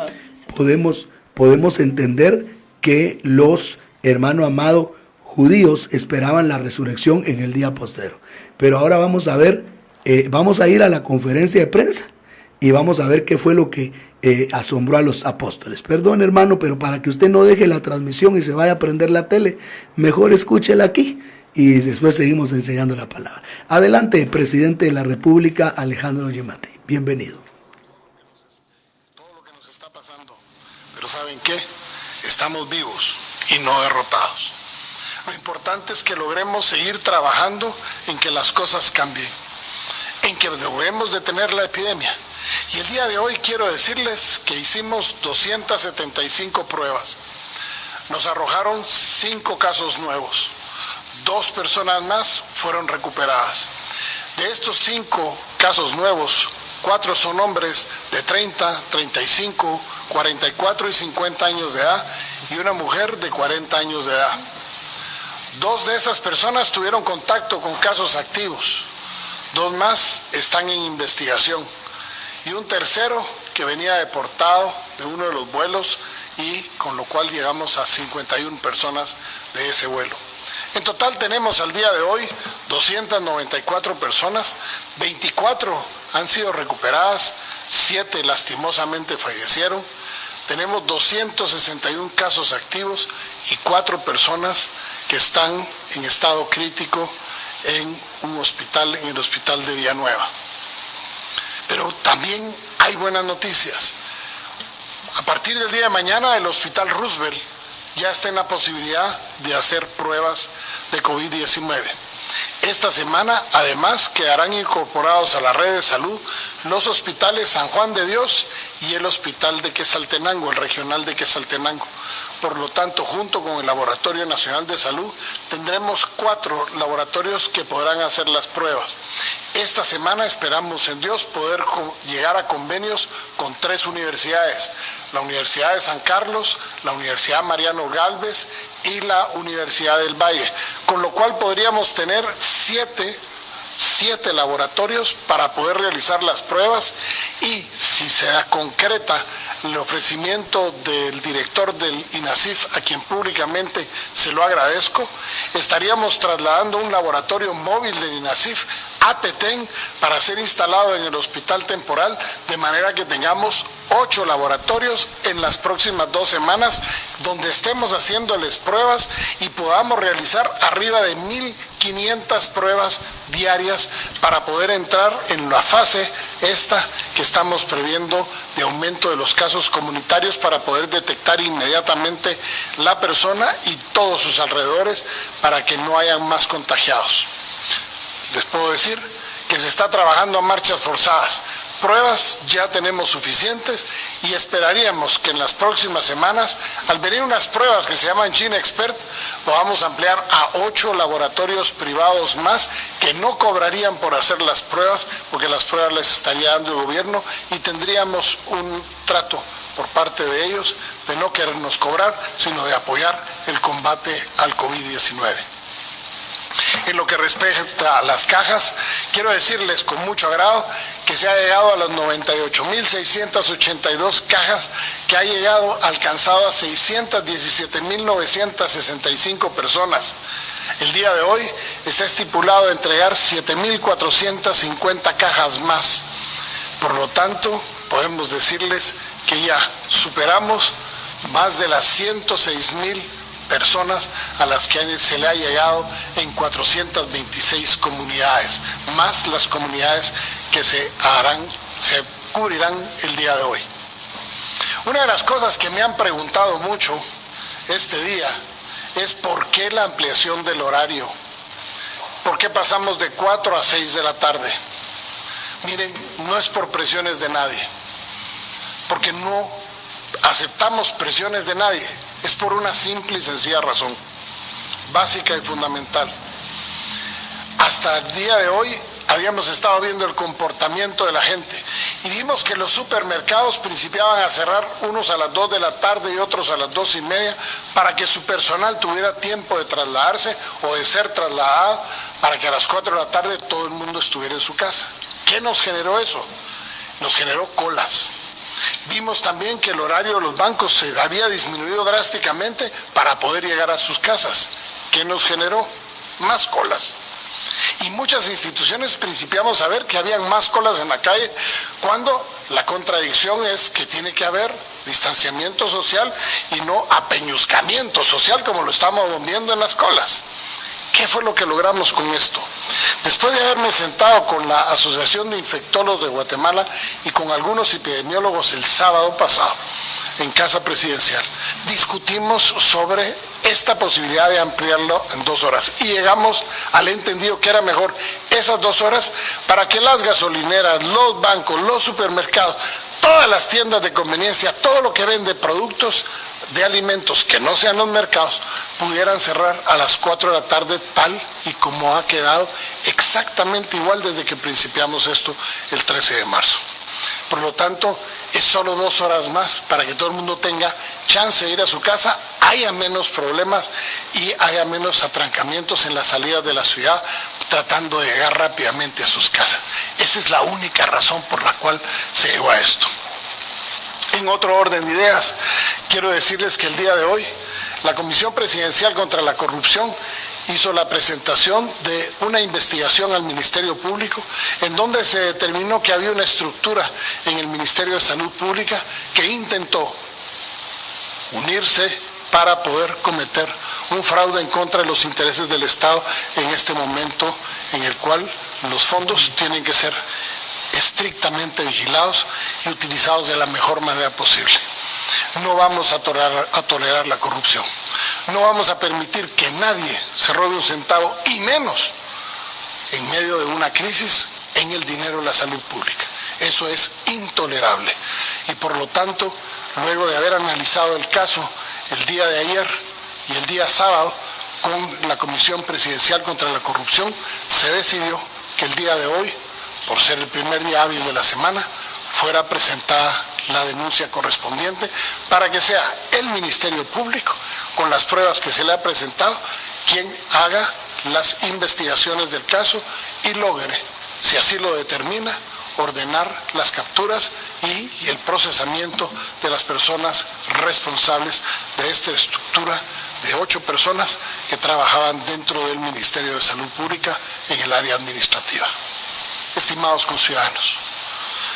podemos entender que los, hermano amado, judíos esperaban la resurrección en el día postrero. Pero ahora vamos a ver, vamos a ir a la conferencia de prensa y vamos a ver qué fue lo que asombró a los apóstoles. Perdón, hermano, pero para que usted no deje la transmisión y se vaya a prender la tele, mejor escúchela aquí y después seguimos enseñando la palabra. Adelante, presidente de la República, Alejandro Giammattei. Bienvenido. Todo lo que nos está pasando, pero ¿saben qué? Estamos vivos y no derrotados. Lo importante es que logremos seguir trabajando en que las cosas cambien, en que debemos detener la epidemia Y el día de hoy quiero decirles que hicimos 275 pruebas. Nos arrojaron 5 casos nuevos. 2 personas más fueron recuperadas. De estos 5 casos nuevos, 4 son hombres de 30, 35, 44 y 50 años de edad y una mujer de 40 años de edad. 2 de estas personas tuvieron contacto con casos activos. 2 más están en investigación. Y un tercero que venía deportado de uno de los vuelos, y con lo cual llegamos a 51 personas de ese vuelo. En total tenemos al día de hoy 294 personas, 24 han sido recuperadas, 7 lastimosamente fallecieron. Tenemos 261 casos activos y 4 personas que están en estado crítico en un hospital, en el hospital de Villanueva. Pero también hay buenas noticias. A partir del día de mañana el Hospital Roosevelt ya está en la posibilidad de hacer pruebas de COVID-19. Esta semana, además, quedarán incorporados a la red de salud los hospitales San Juan de Dios y el Hospital de Quetzaltenango, el regional de Quetzaltenango. Por lo tanto, junto con el Laboratorio Nacional de Salud, tendremos 4 laboratorios que podrán hacer las pruebas. Esta semana esperamos en Dios poder llegar a convenios con 3 universidades, la Universidad de San Carlos, la Universidad Mariano Gálvez y la Universidad del Valle, con lo cual podríamos tener 7 laboratorios para poder realizar las pruebas, y si se concreta el ofrecimiento del director del INASIF, a quien públicamente se lo agradezco, estaríamos trasladando un laboratorio móvil del INASIF a Petén para ser instalado en el hospital temporal, de manera que tengamos 8 laboratorios en las próximas 2 semanas, donde estemos haciéndoles pruebas y podamos realizar arriba de 1.500 pruebas diarias para poder entrar en la fase esta que estamos previendo de aumento de los casos comunitarios, para poder detectar inmediatamente la persona y todos sus alrededores para que no hayan más contagiados. Les puedo decir que se está trabajando a marchas forzadas. Pruebas ya tenemos suficientes y esperaríamos que en las próximas semanas, al venir unas pruebas que se llaman China Expert, podamos ampliar a 8 laboratorios privados más que no cobrarían por hacer las pruebas, porque las pruebas les estaría dando el gobierno, y tendríamos un trato por parte de ellos de no querernos cobrar, sino de apoyar el combate al COVID-19. En lo que respecta a las cajas, quiero decirles con mucho agrado que se ha llegado a las 98.682 cajas, que ha alcanzado a 617.965 personas. El día de hoy está estipulado entregar 7.450 cajas más. Por lo tanto, podemos decirles que ya superamos más de las 106.000 personas a las que se le ha llegado en 426 comunidades, más las comunidades que se cubrirán el día de hoy. Una de las cosas que me han preguntado mucho este día es por qué la ampliación del horario, por qué pasamos de 4 a 6 de la tarde. Miren, no es por presiones de nadie, porque no aceptamos presiones de nadie. Es por una simple y sencilla razón, básica y fundamental. Hasta el día de hoy habíamos estado viendo el comportamiento de la gente y vimos que los supermercados principiaban a cerrar, unos a las 2 de la tarde y otros a las 2:30, para que su personal tuviera tiempo de trasladarse o de ser trasladado, para que a las 4 de la tarde todo el mundo estuviera en su casa. ¿Qué nos generó eso? Nos generó colas. Vimos también que el horario de los bancos se había disminuido drásticamente para poder llegar a sus casas. ¿Qué nos generó? Más colas. Y muchas instituciones principiamos a ver que habían más colas en la calle, cuando la contradicción es que tiene que haber distanciamiento social y no apeñuscamiento social como lo estamos viendo en las colas. ¿Qué fue lo que logramos con esto? Después de haberme sentado con la Asociación de Infectólogos de Guatemala y con algunos epidemiólogos el sábado pasado en Casa Presidencial, discutimos sobre esta posibilidad de ampliarlo en 2 horas. Y llegamos al entendido que era mejor esas 2 horas para que las gasolineras, los bancos, los supermercados, todas las tiendas de conveniencia, todo lo que vende productos de alimentos que no sean los mercados, pudieran cerrar a las 4 de la tarde, tal y como ha quedado exactamente igual desde que principiamos esto el 13 de marzo. Por lo tanto, es solo 2 horas más para que todo el mundo tenga chance de ir a su casa, haya menos problemas y haya menos atrancamientos en las salidas de la ciudad, tratando de llegar rápidamente a sus casas. Esa es la única razón por la cual se llegó a esto. En otro orden de ideas, quiero decirles que el día de hoy, la Comisión Presidencial contra la Corrupción hizo la presentación de una investigación al Ministerio Público, en donde se determinó que había una estructura en el Ministerio de Salud Pública que intentó unirse para poder cometer un fraude en contra de los intereses del Estado en este momento en el cual los fondos tienen que ser estrictamente vigilados y utilizados de la mejor manera posible. No vamos a tolerar la corrupción. No vamos a permitir que nadie se robe un centavo, y menos en medio de una crisis en el dinero de la salud pública. Eso es intolerable. Y por lo tanto, luego de haber analizado el caso el día de ayer y el día sábado con la Comisión Presidencial contra la Corrupción, se decidió que el día de hoy, por ser el primer día hábil de la semana, fuera presentada la denuncia correspondiente para que sea el Ministerio Público, con las pruebas que se le ha presentado, quien haga las investigaciones del caso y logre, si así lo determina, ordenar las capturas y el procesamiento de las personas responsables de esta estructura de 8 personas que trabajaban dentro del Ministerio de Salud Pública en el área administrativa. Estimados conciudadanos,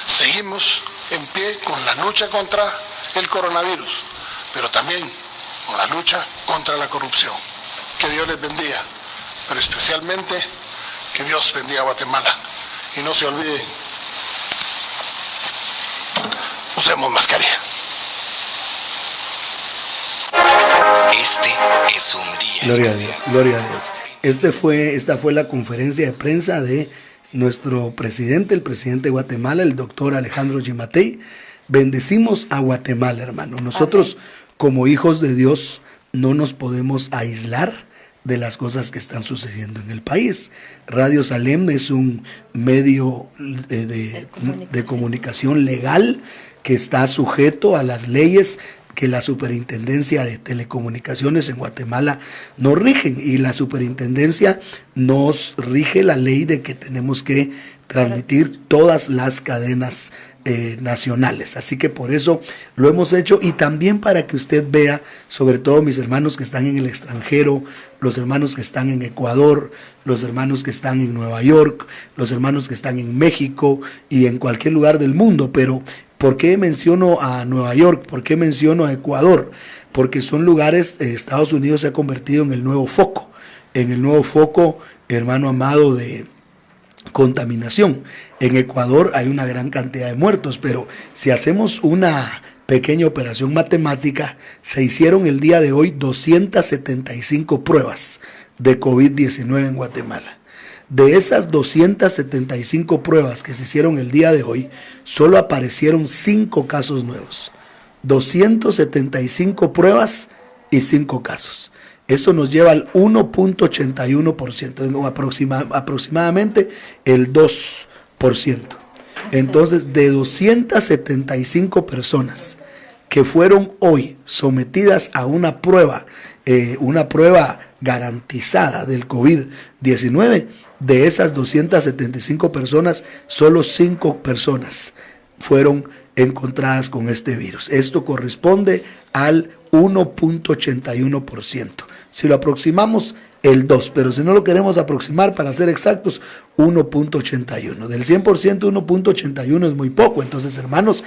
seguimos en pie con la lucha contra el coronavirus, pero también con la lucha contra la corrupción. Que Dios les bendiga, pero especialmente que Dios bendiga a Guatemala. Y no se olviden, usemos mascarilla. Este es un día Gloria especial. a Dios, gloria a Dios. Esta fue la conferencia de prensa de nuestro presidente, el presidente de Guatemala, el doctor Alejandro Gimatei. Bendecimos a Guatemala, hermano. Nosotros, como hijos de Dios, no nos podemos aislar de las cosas que están sucediendo en el país. Radio Salem es un medio de comunicación legal que está sujeto a las leyes que la Superintendencia de Telecomunicaciones en Guatemala nos rigen, y la Superintendencia nos rige la ley de que tenemos que transmitir todas las cadenas nacionales. Así que por eso lo hemos hecho, y también para que usted vea, sobre todo mis hermanos que están en el extranjero, los hermanos que están en Ecuador, los hermanos que están en Nueva York, los hermanos que están en México y en cualquier lugar del mundo. Pero ¿por qué menciono a Nueva York? ¿Por qué menciono a Ecuador? Porque son lugares, Estados Unidos se ha convertido en el nuevo foco, hermano amado, de contaminación. En Ecuador hay una gran cantidad de muertos, pero si hacemos una pequeña operación matemática, se hicieron el día de hoy 275 pruebas de COVID-19 en Guatemala. De esas 275 pruebas que se hicieron el día de hoy, solo aparecieron 5 casos nuevos. 275 pruebas y 5 casos. Esto nos lleva al 1.81%, aproximadamente el 2%. Entonces, de 275 personas que fueron hoy sometidas a una prueba garantizada del COVID-19, de esas 275 personas, solo 5 personas fueron encontradas con este virus. Esto corresponde al 1.81%. Si lo aproximamos, el 2%, pero si no lo queremos aproximar, para ser exactos, 1.81%. Del 100%, 1.81 es muy poco. Entonces, hermanos,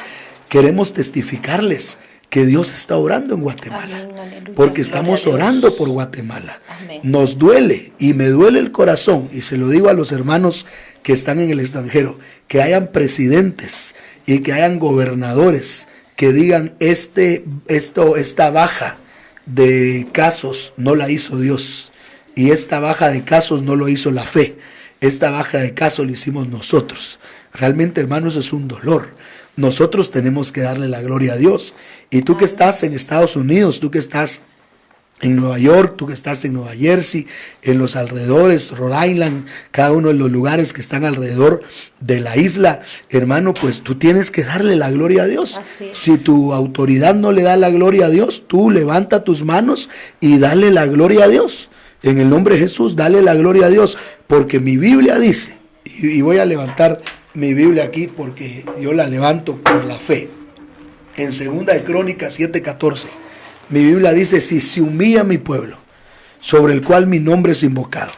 queremos testificarles que Dios está orando en Guatemala. Amén, porque estamos orando por Guatemala. Amén. Nos duele, y me duele el corazón, y se lo digo a los hermanos que están en el extranjero, que hayan presidentes y que hayan gobernadores que digan esta baja de casos no la hizo Dios. Y esta baja de casos no lo hizo la fe. Esta baja de casos lo hicimos nosotros. Realmente, hermanos, es un dolor. Nosotros tenemos que darle la gloria a Dios. Y tú que estás en Estados Unidos, tú que estás en Nueva York, tú que estás en Nueva Jersey, en los alrededores, Rhode Island, cada uno de los lugares que están alrededor de la isla, hermano, pues tú tienes que darle la gloria a Dios. Si tu autoridad no le da la gloria a Dios, tú levanta tus manos y dale la gloria a Dios. En el nombre de Jesús, dale la gloria a Dios, porque mi Biblia dice, y voy a levantar mi Biblia aquí porque yo la levanto por la fe. En 2 de Crónicas 7:14, mi Biblia dice: si se humilla mi pueblo, sobre el cual mi nombre es invocado,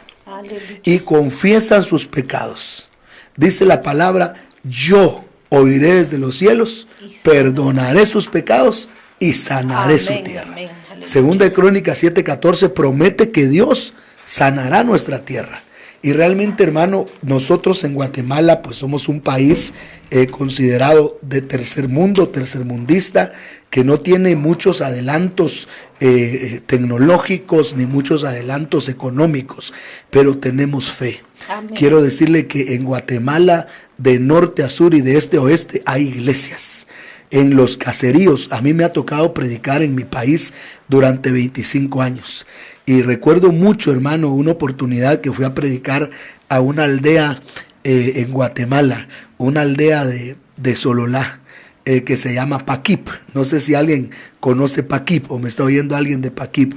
y confiesan sus pecados, dice la palabra, yo oiré desde los cielos, perdonaré sus pecados y sanaré su tierra. 2 de Crónicas 7:14 promete que Dios sanará nuestra tierra. Y realmente, hermano, nosotros en Guatemala pues somos un país considerado de tercer mundo, tercermundista, que no tiene muchos adelantos tecnológicos ni muchos adelantos económicos, pero tenemos fe. Amén. Quiero decirle que en Guatemala, de norte a sur y de este a oeste, hay iglesias. En los caseríos, a mí me ha tocado predicar en mi país durante 25 años. Y recuerdo mucho, hermano, una oportunidad que fui a predicar a una aldea en Guatemala, una aldea de Sololá, que se llama Paquip. No sé si alguien conoce Paquip o me está oyendo alguien de Paquip.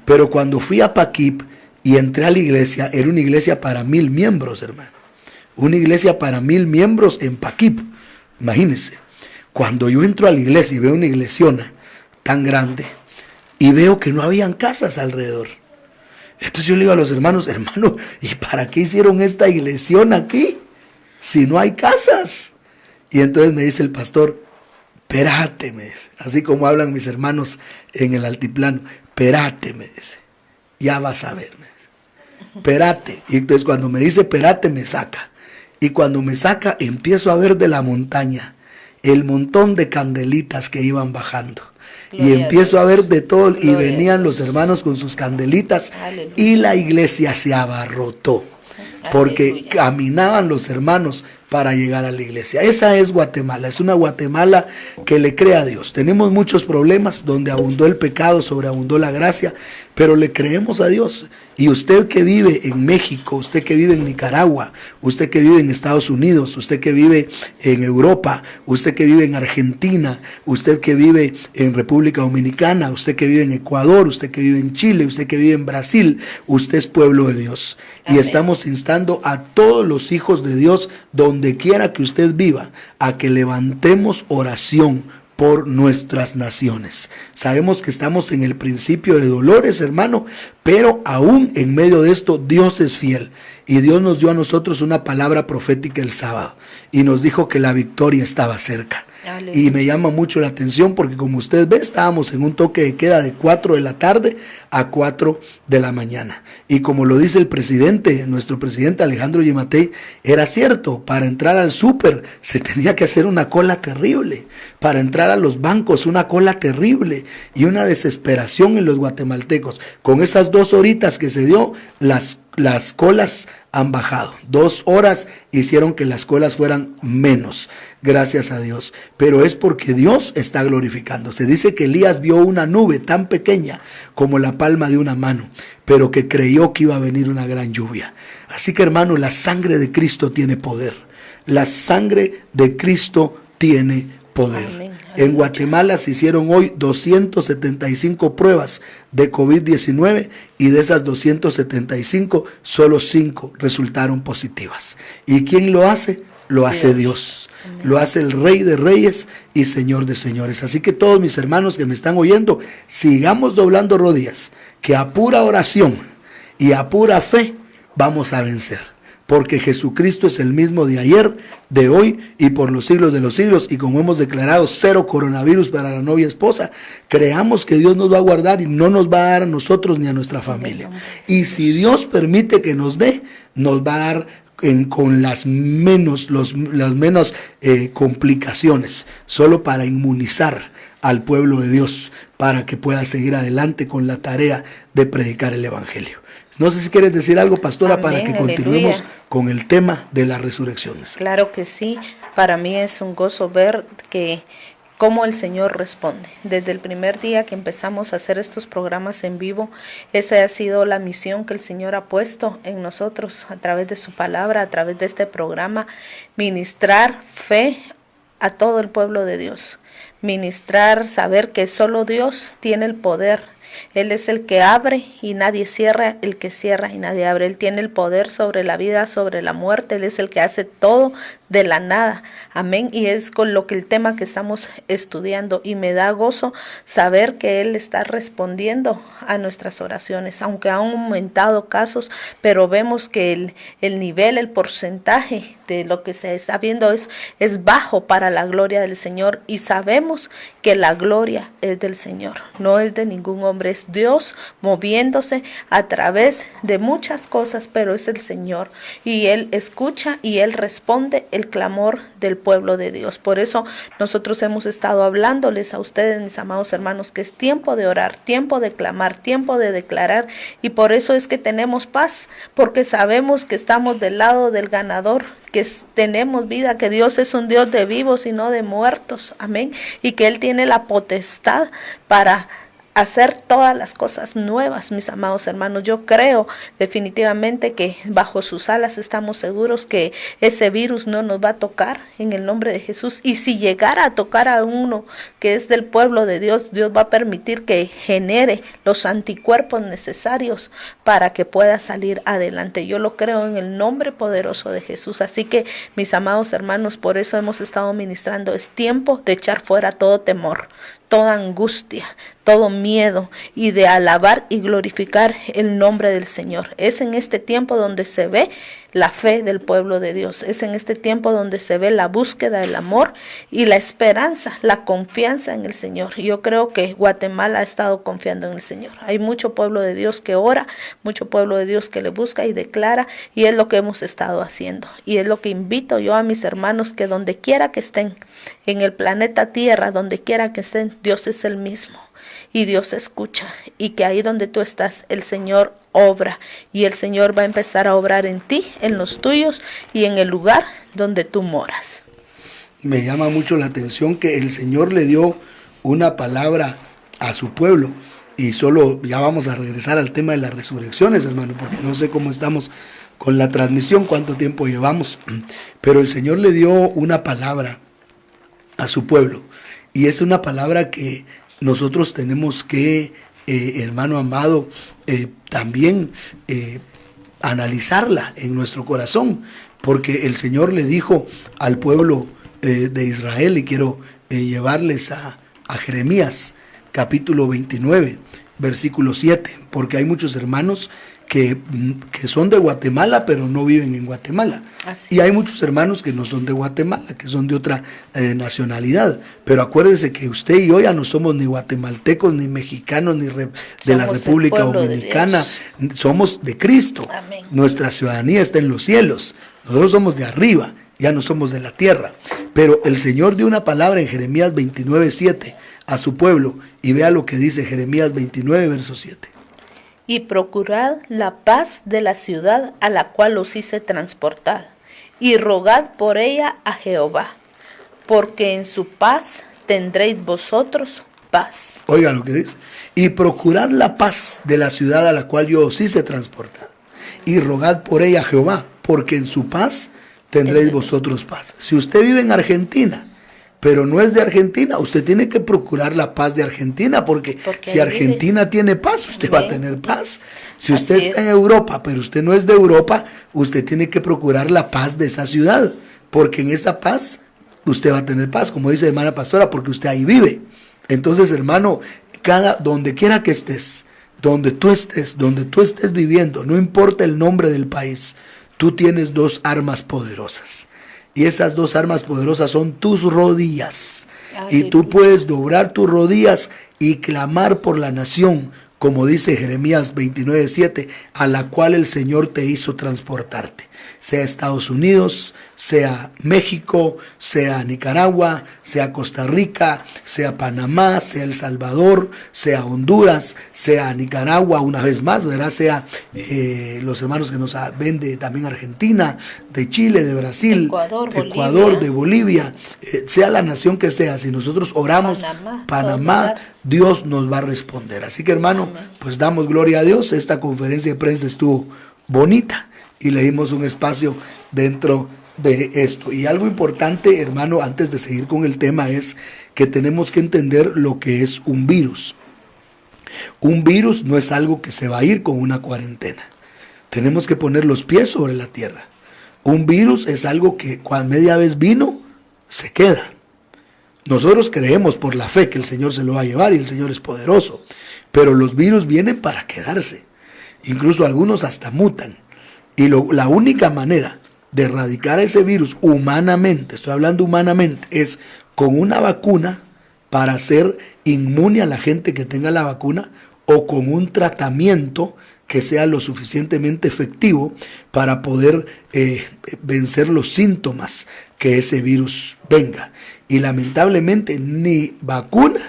Pero cuando fui a Paquip y entré a la iglesia, era una iglesia para 1000 miembros, hermano. Una iglesia para 1000 miembros en Paquip. Imagínense. Cuando yo entro a la iglesia y veo una iglesiona tan grande y veo que no habían casas alrededor. Entonces yo le digo a los hermanos, hermano, ¿y para qué hicieron esta iglesiona aquí si no hay casas? Y entonces me dice el pastor, espérate, me dice, así como hablan mis hermanos en el altiplano, espérate, me dice, ya vas a ver, me dice, espérate. Y entonces cuando me dice espérate, me saca. Y cuando me saca, empiezo a ver de la montaña el montón de candelitas que iban bajando. Gloria y empiezo a ver de todo, y venían los hermanos con sus candelitas. Aleluya. Y la iglesia se abarrotó, porque aleluya, caminaban los hermanos para llegar a la iglesia. Esa es Guatemala, es una Guatemala que le cree a Dios. Tenemos muchos problemas, donde abundó el pecado, sobreabundó la gracia, pero le creemos a Dios. Y usted que vive en México, usted que vive en Nicaragua, usted que vive en Estados Unidos, usted que vive en Europa, usted que vive en Argentina, usted que vive en República Dominicana, usted que vive en Ecuador, usted que vive en Chile, usted que vive en Brasil, usted es pueblo de Dios. Amén. Y estamos instando a todos los hijos de Dios, donde quiera que usted viva, a que levantemos oración por nuestras naciones. Sabemos que estamos en el principio de dolores, hermano, pero aún en medio de esto Dios es fiel. Y Dios nos dio a nosotros una palabra profética el sábado y nos dijo que la victoria estaba cerca. Aleluya. Y me llama mucho la atención porque, como usted ve, estábamos en un toque de queda de 4 de la tarde a 4 de la mañana. Y como lo dice el presidente, nuestro presidente Alejandro Gimatei, era cierto, para entrar al súper se tenía que hacer una cola terrible, para entrar a los bancos una cola terrible y una desesperación en los guatemaltecos. Con esas 2 horitas que se dio, las colas han bajado. 2 horas hicieron que las colas fueran menos, gracias a Dios. Pero es porque Dios está glorificando. Se dice que Elías vio una nube tan pequeña como la palma de una mano, pero que creyó que iba a venir una gran lluvia. Así que, hermano, la sangre de Cristo tiene poder. La sangre de Cristo tiene poder. Amén. En Guatemala se hicieron hoy 275 pruebas de COVID-19 y de esas 275, solo 5 resultaron positivas. ¿Y quién lo hace? Lo hace Dios. Lo hace el Rey de Reyes y Señor de Señores. Así que todos mis hermanos que me están oyendo, sigamos doblando rodillas, que a pura oración y a pura fe vamos a vencer. Porque Jesucristo es el mismo de ayer, de hoy y por los siglos de los siglos. Y como hemos declarado, 0 coronavirus para la novia esposa, creamos que Dios nos va a guardar y no nos va a dar a nosotros ni a nuestra familia. Y si Dios permite que nos dé, nos va a dar con las menos complicaciones, solo para inmunizar al pueblo de Dios para que pueda seguir adelante con la tarea de predicar el Evangelio. No sé si quieres decir algo, pastora, Amén, para que aleluya. continuemos con el tema de las resurrecciones. Claro que sí, para mí es un gozo ver que cómo el Señor responde. Desde el primer día que empezamos a hacer estos programas en vivo, esa ha sido la misión que el Señor ha puesto en nosotros a través de su palabra, a través de este programa, ministrar fe a todo el pueblo de Dios, ministrar, saber que solo Dios tiene el poder. Él es el que abre y nadie cierra, el que cierra y nadie abre. Él tiene el poder sobre la vida, sobre la muerte. Él es el que hace todo de la nada. Amén. Y es con lo que el tema que estamos estudiando. Y me da gozo saber que Él está respondiendo a nuestras oraciones. Aunque han aumentado casos, pero vemos que el nivel, el porcentaje de lo que se está viendo es bajo para la gloria del Señor. Y sabemos que la gloria es del Señor, no es de ningún hombre. Es Dios moviéndose a través de muchas cosas, pero es el Señor. Y Él escucha y Él responde el clamor del pueblo de Dios. Por eso nosotros hemos estado hablándoles a ustedes, mis amados hermanos, que es tiempo de orar, tiempo de clamar, tiempo de declarar. Y por eso es que tenemos paz, porque sabemos que estamos del lado del ganador, que tenemos vida, que Dios es un Dios de vivos y no de muertos. Amén. Y que Él tiene la potestad para hacer todas las cosas nuevas, mis amados hermanos. Yo creo definitivamente que bajo sus alas estamos seguros que ese virus no nos va a tocar en el nombre de Jesús. Y si llegara a tocar a uno que es del pueblo de Dios, Dios va a permitir que genere los anticuerpos necesarios para que pueda salir adelante. Yo lo creo en el nombre poderoso de Jesús. Así que, mis amados hermanos, por eso hemos estado ministrando. Es tiempo de echar fuera todo temor, toda angustia, todo miedo, y de alabar y glorificar el nombre del Señor. Es en este tiempo donde se ve la fe del pueblo de Dios. Es en este tiempo donde se ve la búsqueda del amor y la esperanza, la confianza en el Señor. Y yo creo que Guatemala ha estado confiando en el Señor. Hay mucho pueblo de Dios que ora, mucho pueblo de Dios que le busca y declara, y es lo que hemos estado haciendo. Y es lo que invito yo a mis hermanos, que donde quiera que estén, en el planeta Tierra, donde quiera que estén, Dios es el mismo. Y Dios escucha, y que ahí donde tú estás, el Señor obra, y el Señor va a empezar a obrar en ti, en los tuyos y en el lugar donde tú moras. Me llama mucho la atención que el Señor le dio una palabra a su pueblo, y solo ya vamos a regresar al tema de las resurrecciones, hermano, porque no sé cómo estamos con la transmisión, cuánto tiempo llevamos, pero el Señor le dio una palabra a su pueblo, y es una palabra que nosotros tenemos que, hermano amado, también analizarla en nuestro corazón, porque el Señor le dijo al pueblo de Israel, y quiero llevarles a Jeremías capítulo 29, versículo 7, porque hay muchos hermanos que son de Guatemala, pero no viven en Guatemala. Y hay muchos hermanos que no son de Guatemala, que son de otra nacionalidad. Pero acuérdense que usted y yo ya no somos ni guatemaltecos, ni mexicanos, ni de la República Dominicana. Somos de Cristo. Amén. Nuestra ciudadanía está en los cielos. Nosotros somos de arriba, ya no somos de la tierra. Pero el Señor dio una palabra en Jeremías 29:7 a su pueblo. Y vea lo que dice Jeremías 29, verso 7. Y procurad la paz de la ciudad a la cual os hice transportar, y rogad por ella a Jehová, porque en su paz tendréis vosotros paz. Oiga lo que dice. Y procurad la paz de la ciudad a la cual yo os hice transportar, y rogad por ella a Jehová, porque en su paz tendréis vosotros paz. Si usted vive en Argentina, pero no es de Argentina, usted tiene que procurar la paz de Argentina, porque si Argentina tiene paz, usted va a tener paz. Si usted está en Europa, pero usted no es de Europa, usted tiene que procurar la paz de esa ciudad, porque en esa paz usted va a tener paz, como dice hermana pastora, porque usted ahí vive. Entonces, hermano, donde quiera que estés, donde tú estés viviendo, no importa el nombre del país, tú tienes dos armas poderosas. Y esas dos armas poderosas son tus rodillas. Y tú puedes doblar tus rodillas y clamar por la nación como dice Jeremías 29:7, a la cual el Señor te hizo transportarte, sea Estados Unidos, sea México, sea Nicaragua, sea Costa Rica, sea Panamá, sea El Salvador, sea Honduras, sea Nicaragua, una vez más, ¿verdad? Sea los hermanos que nos ven de también Argentina, de Chile, de Brasil, Ecuador, de Bolivia, sea la nación que sea, si nosotros oramos, Panamá, Dios nos va a responder. Así que, hermano, pues damos gloria a Dios. Esta conferencia de prensa estuvo bonita y le dimos un espacio dentro de esto. Y algo importante, hermano, antes de seguir con el tema, es que tenemos que entender lo que es un virus. Un virus no es algo que se va a ir con una cuarentena. Tenemos que poner los pies sobre la tierra. Un virus es algo que cuando media vez vino, se queda. Nosotros creemos por la fe que el Señor se lo va a llevar y el Señor es poderoso. Pero los virus vienen para quedarse. Incluso algunos hasta mutan. Y la única manera de erradicar ese virus humanamente, estoy hablando humanamente, es con una vacuna para hacer inmune a la gente que tenga la vacuna, o con un tratamiento que sea lo suficientemente efectivo para poder vencer los síntomas que ese virus venga. Y lamentablemente ni vacuna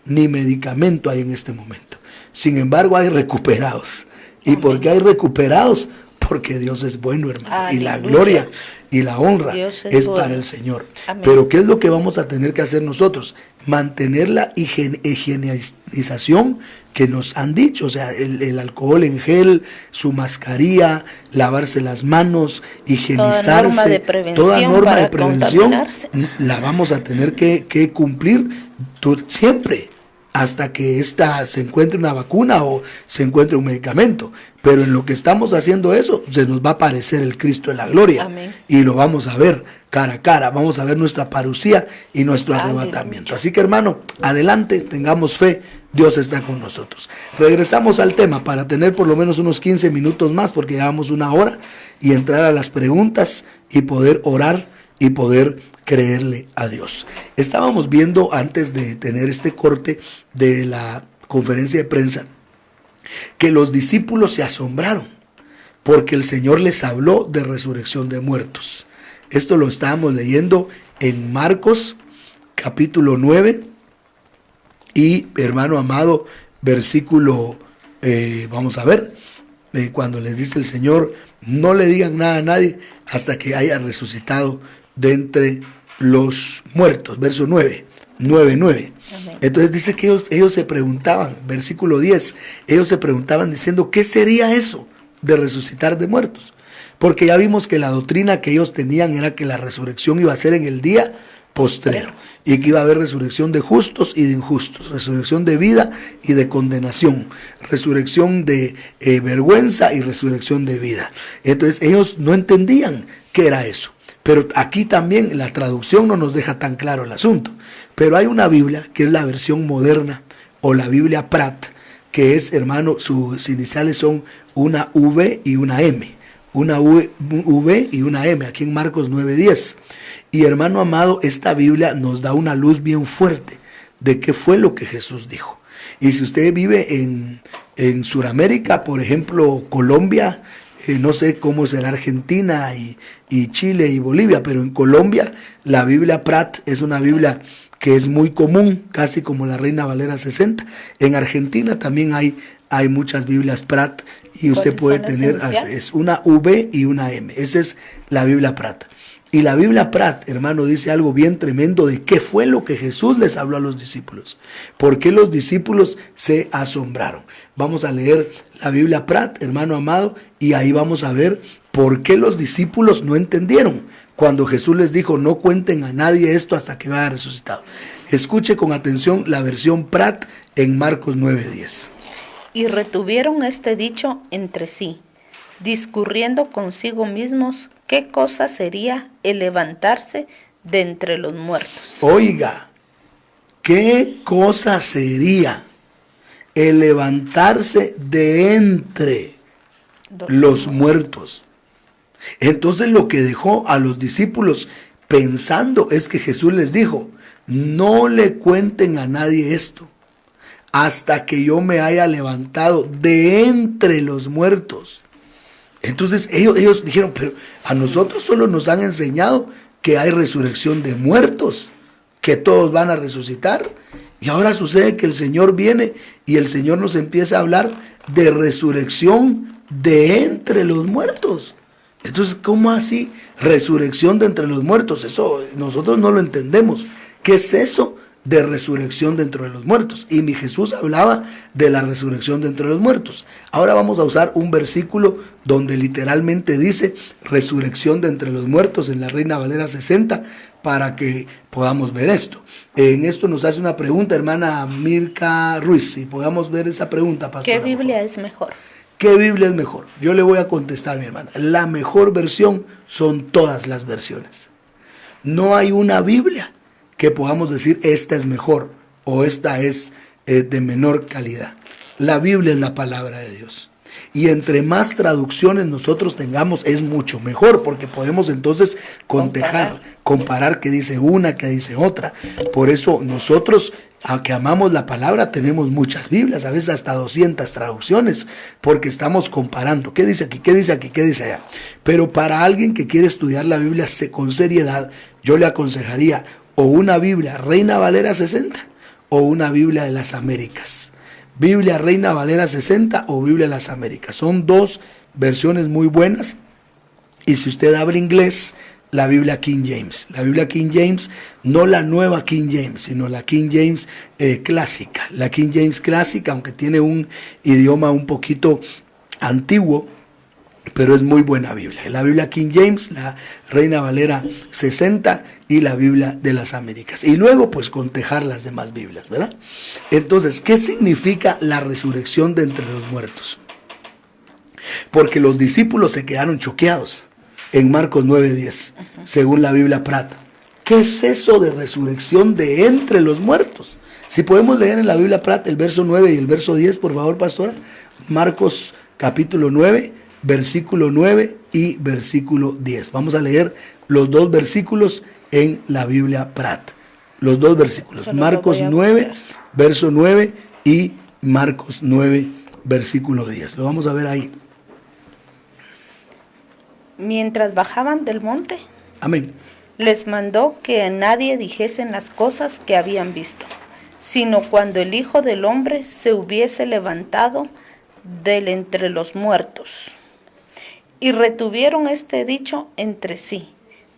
ni medicamento hay en este momento. Sin embargo, hay recuperados. ¿Y por qué hay recuperados? Porque Dios es bueno, hermano. Aleluya. Y la gloria y la honra es para el Señor. Amén. Pero ¿qué es lo que vamos a tener que hacer nosotros? Mantener la higienización que nos han dicho. O sea, el alcohol en gel, su mascarilla, lavarse las manos, higienizarse. Toda norma de prevención la vamos a tener que cumplir siempre, hasta que se encuentre una vacuna o se encuentre un medicamento. Pero en lo que estamos haciendo eso, se nos va a aparecer el Cristo de la gloria. Amén. Y lo vamos a ver cara a cara, vamos a ver nuestra parucía y nuestro arrebatamiento. Así que, hermano, adelante, tengamos fe, Dios está con nosotros. Regresamos al tema para tener por lo menos unos 15 minutos más, porque llevamos una hora, y entrar a las preguntas y poder orar y poder creerle a Dios. Estábamos viendo, antes de tener este corte de la conferencia de prensa, que los discípulos se asombraron porque el Señor les habló de resurrección de muertos. Esto lo estábamos leyendo en Marcos capítulo 9 y, hermano amado, versículo, vamos a ver, cuando les dice el Señor, no le digan nada a nadie hasta que haya resucitado de entre los muertos, verso 9. Entonces dice que ellos se preguntaban, versículo 10, ellos se preguntaban diciendo, ¿qué sería eso de resucitar de muertos? Porque ya vimos que la doctrina que ellos tenían era que la resurrección iba a ser en el día postrero, y que iba a haber resurrección de justos y de injustos, resurrección de vida y de condenación, resurrección de vergüenza y resurrección de vida. Entonces ellos no entendían qué era eso. Pero aquí también la traducción no nos deja tan claro el asunto. Pero hay una Biblia que es la versión moderna, o la Biblia Pratt, que es, hermano, sus iniciales son una V y una M. Una V y una M, aquí en Marcos 9:10. Y, hermano amado, esta Biblia nos da una luz bien fuerte de qué fue lo que Jesús dijo. Y si usted vive en Sudamérica, por ejemplo, Colombia, no sé cómo será Argentina y Chile y Bolivia, pero en Colombia la Biblia Pratt es una Biblia que es muy común, casi como la Reina Valera 60. En Argentina también hay muchas Biblias Pratt, y usted puede tener, es una V y una M. Esa es la Biblia Pratt. Y la Biblia Pratt, hermano, dice algo bien tremendo de qué fue lo que Jesús les habló a los discípulos. ¿Por qué los discípulos se asombraron? Vamos a leer la Biblia Pratt, hermano amado, y ahí vamos a ver por qué los discípulos no entendieron cuando Jesús les dijo, no cuenten a nadie esto hasta que vaya resucitado. Escuche con atención la versión Pratt en Marcos 9:10. Y retuvieron este dicho entre sí, discurriendo consigo mismos, ¿qué cosa sería el levantarse de entre los muertos? Oiga, ¿qué cosa sería el levantarse de entre los muertos? Entonces lo que dejó a los discípulos pensando es que Jesús les dijo, no le cuenten a nadie esto hasta que yo me haya levantado de entre los muertos. Entonces ellos dijeron, pero a nosotros solo nos han enseñado que hay resurrección de muertos, que todos van a resucitar. Y ahora sucede que el Señor viene y el Señor nos empieza a hablar de resurrección de entre los muertos. Entonces, ¿cómo así? Resurrección de entre los muertos. Eso nosotros no lo entendemos. ¿Qué es eso de resurrección de entre los muertos? Y mi Jesús hablaba de la resurrección de entre los muertos. Ahora vamos a usar un versículo donde literalmente dice resurrección de entre los muertos en la Reina Valera 60 para que podamos ver esto. En esto nos hace una pregunta hermana Mirka Ruiz. Si podamos ver esa pregunta, pastora. ¿Qué Biblia es mejor? ¿Qué Biblia es mejor? Yo le voy a contestar, mi hermana. La mejor versión son todas las versiones. No hay una Biblia que podamos decir esta es mejor o esta es de menor calidad. La Biblia es la palabra de Dios. Y entre más traducciones nosotros tengamos es mucho mejor, porque podemos entonces comparar qué dice una, qué dice otra. Por eso nosotros, aunque amamos la palabra, tenemos muchas Biblias, a veces hasta 200 traducciones, porque estamos comparando. ¿Qué dice aquí? ¿Qué dice aquí? ¿Qué dice allá? Pero para alguien que quiere estudiar la Biblia con seriedad, yo le aconsejaría o una Biblia Reina Valera 60 o una Biblia de las Américas. Biblia Reina Valera 60 o Biblia de las Américas. Son dos versiones muy buenas. Y si usted habla inglés, la Biblia King James. La Biblia King James, no la nueva King James, sino la King James clásica. La King James clásica, aunque tiene un idioma un poquito antiguo, pero es muy buena Biblia. La Biblia King James, la Reina Valera 60 y la Biblia de las Américas. Y luego pues contejar las demás Biblias, ¿verdad? Entonces, ¿qué significa la resurrección de entre los muertos? Porque los discípulos se quedaron choqueados en Marcos 9:10, según la Biblia Pratt. ¿Qué es eso de resurrección de entre los muertos? Si podemos leer en la Biblia Pratt el verso 9 y el verso 10, por favor, pastora. Marcos capítulo 9, versículo 9 y versículo 10. Vamos a leer los dos versículos en la Biblia Pratt. Los dos versículos. Marcos 9, verso 9 y Marcos 9, versículo 10. Lo vamos a ver ahí. Mientras bajaban del monte, amén, les mandó que a nadie dijesen las cosas que habían visto, sino cuando el Hijo del Hombre se hubiese levantado del entre los muertos. Y retuvieron este dicho entre sí,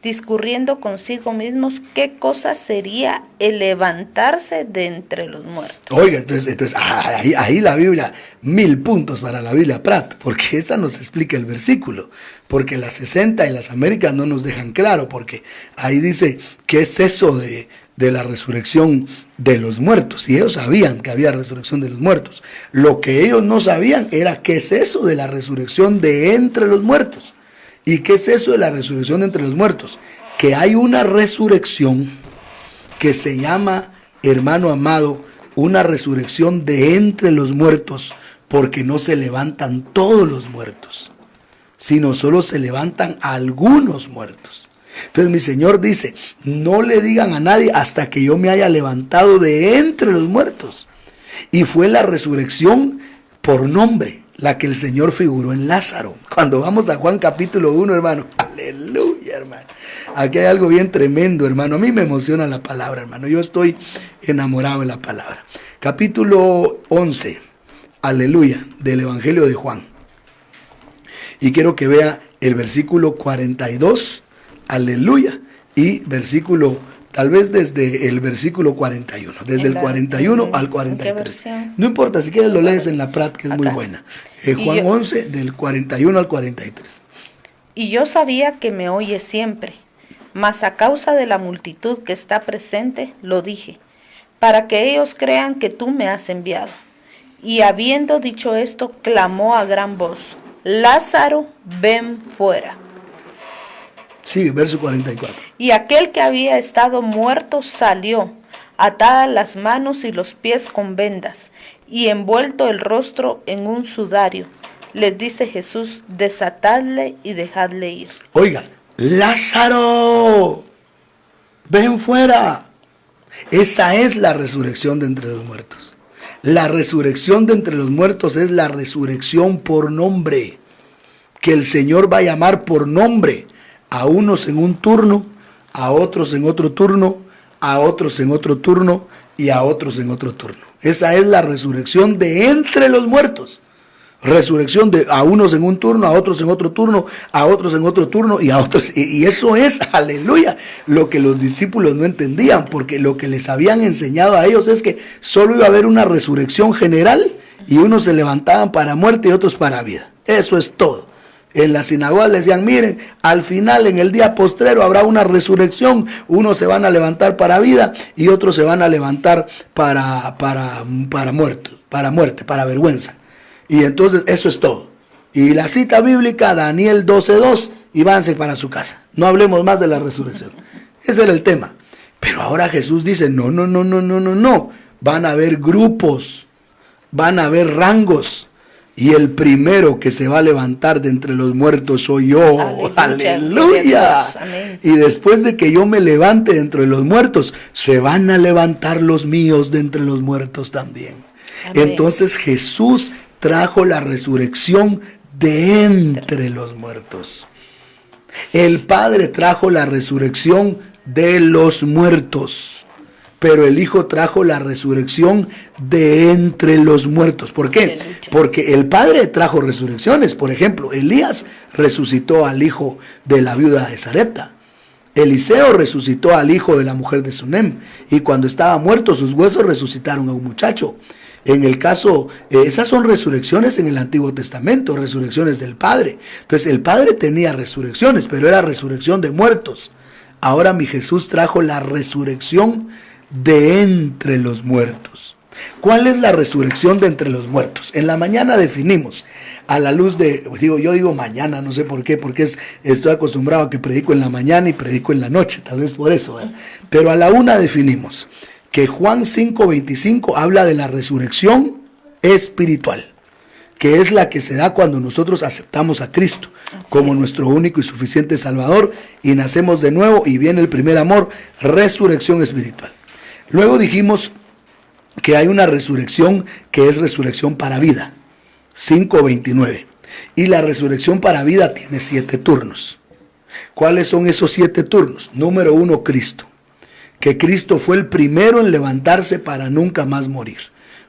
discurriendo consigo mismos qué cosa sería el levantarse de entre los muertos. Oiga, entonces ahí la Biblia, 1000 puntos para la Biblia Pratt, porque esa nos explica el versículo, porque las 60 y las Américas no nos dejan claro, porque ahí dice, ¿qué es eso de la resurrección de los muertos? Y ellos sabían que había resurrección de los muertos. Lo que ellos no sabían era qué es eso de la resurrección de entre los muertos. ¿Y qué es eso de la resurrección de entre los muertos? Que hay una resurrección que se llama, hermano amado, una resurrección de entre los muertos, porque no se levantan todos los muertos, sino solo se levantan algunos muertos. Entonces mi Señor dice, no le digan a nadie hasta que yo me haya levantado de entre los muertos. Y fue la resurrección por nombre, la que el Señor figuró en Lázaro. Cuando vamos a Juan capítulo 1, hermano, aleluya, hermano. Aquí hay algo bien tremendo, hermano. A mí me emociona la palabra, hermano. Yo estoy enamorado de la palabra. Capítulo 11, aleluya, del Evangelio de Juan. Y quiero que vea el versículo 42, aleluya, y versículo, tal vez desde el versículo 41, desde el 41 al 43. No importa, si quieres lo lees en la Pratt, que es muy buena. Juan 11, del 41 al 43. Y yo sabía que me oyes siempre, mas a causa de la multitud que está presente, lo dije, para que ellos crean que tú me has enviado. Y habiendo dicho esto, clamó a gran voz, Lázaro, ven fuera. Sí, verso 44. Y aquel que había estado muerto salió, atadas las manos y los pies con vendas, y envuelto el rostro en un sudario. Les dice Jesús, desatadle y dejadle ir. Oiga, Lázaro, ven fuera. Esa es la resurrección de entre los muertos. La resurrección de entre los muertos es la resurrección por nombre, que el Señor va a llamar por nombre a unos en un turno, a otros en otro turno, a otros en otro turno y a otros en otro turno. Esa es la resurrección de entre los muertos. Resurrección de a unos en un turno, a otros en otro turno, a otros en otro turno y a otros. Y eso es, aleluya, lo que los discípulos no entendían, porque lo que les habían enseñado a ellos es que solo iba a haber una resurrección general y unos se levantaban para muerte y otros para vida. Eso es todo. En las sinagogas les decían, miren, al final, en el día postrero, habrá una resurrección. Unos se van a levantar para vida y otros se van a levantar para muerte, para vergüenza. Y entonces eso es todo. Y la cita bíblica, Daniel 12:2, y váyanse para su casa. No hablemos más de la resurrección. Ese era el tema. Pero ahora Jesús dice, no. Van a haber grupos, van a haber rangos. Y el primero que se va a levantar de entre los muertos soy yo. Aleluya. Y después de que yo me levante de entre los muertos, se van a levantar los míos de entre los muertos también. Amén. Entonces Jesús trajo la resurrección de entre los muertos. El Padre trajo la resurrección de los muertos. Pero el Hijo trajo la resurrección de entre los muertos. ¿Por qué? Porque el Padre trajo resurrecciones. Por ejemplo, Elías resucitó al hijo de la viuda de Sarepta. Eliseo resucitó al hijo de la mujer de Sunem. Y cuando estaba muerto, sus huesos resucitaron a un muchacho. En el caso, esas son resurrecciones en el Antiguo Testamento, resurrecciones del Padre. Entonces, el Padre tenía resurrecciones, pero era resurrección de muertos. Ahora mi Jesús trajo la resurrección de entre los muertos. ¿Cuál es la resurrección de entre los muertos? En la mañana definimos, a la luz de, yo digo mañana, no sé por qué, porque estoy acostumbrado a que predico en la mañana y predico en la noche, tal vez por eso, ¿eh? Pero a la una definimos que Juan 5:25 habla de la resurrección espiritual, que es la que se da cuando nosotros aceptamos a Cristo como nuestro único y suficiente Salvador y nacemos de nuevo y viene el primer amor, resurrección espiritual. Luego dijimos que hay una resurrección que es resurrección para vida, 5:29. Y la resurrección para vida tiene 7 turnos. ¿Cuáles son esos 7 turnos? Número 1, Cristo. Que Cristo fue el primero en levantarse para nunca más morir.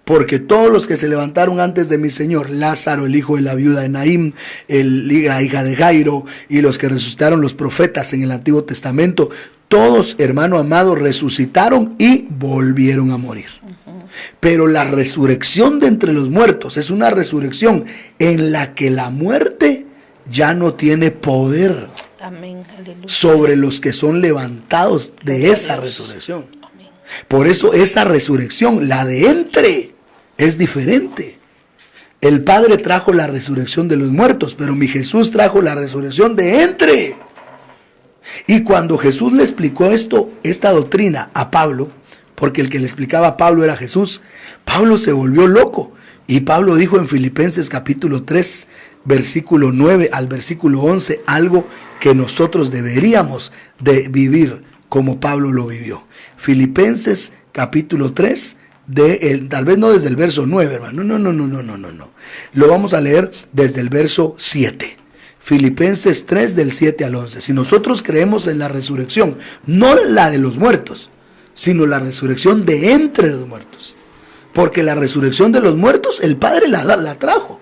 Porque todos los que se levantaron antes de mi Señor, Lázaro, el hijo de la viuda de Naín, la hija de Jairo, y los que resucitaron los profetas en el Antiguo Testamento, todos, hermano amado, resucitaron y volvieron a morir. Pero la resurrección de entre los muertos es una resurrección en la que la muerte ya no tiene poder. Amén. Sobre los que son levantados de esa resurrección. Amén. Por eso esa resurrección, la de entre, es diferente. El Padre trajo la resurrección de los muertos, pero mi Jesús trajo la resurrección de entre. Y cuando Jesús le explicó esta doctrina a Pablo, porque el que le explicaba a Pablo era Jesús, Pablo se volvió loco. Y Pablo dijo en Filipenses capítulo 3, versículo 9 al versículo 11, algo que nosotros deberíamos de vivir como Pablo lo vivió. Filipenses capítulo 3, tal vez no desde el verso 9, hermano, no. Lo vamos a leer desde el verso 7. Filipenses 3 del 7 al 11. Si nosotros creemos en la resurrección, no la de los muertos, sino la resurrección de entre los muertos. Porque la resurrección de los muertos, el Padre la trajo.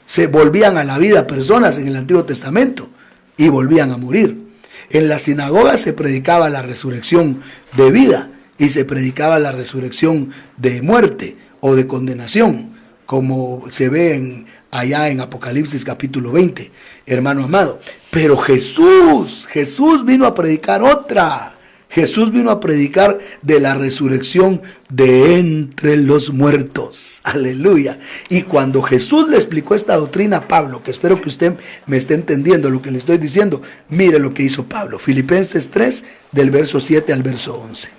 Se volvían a la vida personas en el Antiguo Testamento y volvían a morir. En las sinagogas se predicaba la resurrección de vida y se predicaba la resurrección de muerte o de condenación, como se ve allá en Apocalipsis capítulo 20, hermano amado. Pero Jesús vino a predicar otra. Jesús vino a predicar de la resurrección de entre los muertos. Aleluya. Y cuando Jesús le explicó esta doctrina a Pablo, que espero que usted me esté entendiendo lo que le estoy diciendo, mire lo que hizo Pablo. Filipenses 3, del verso 7 al verso 11.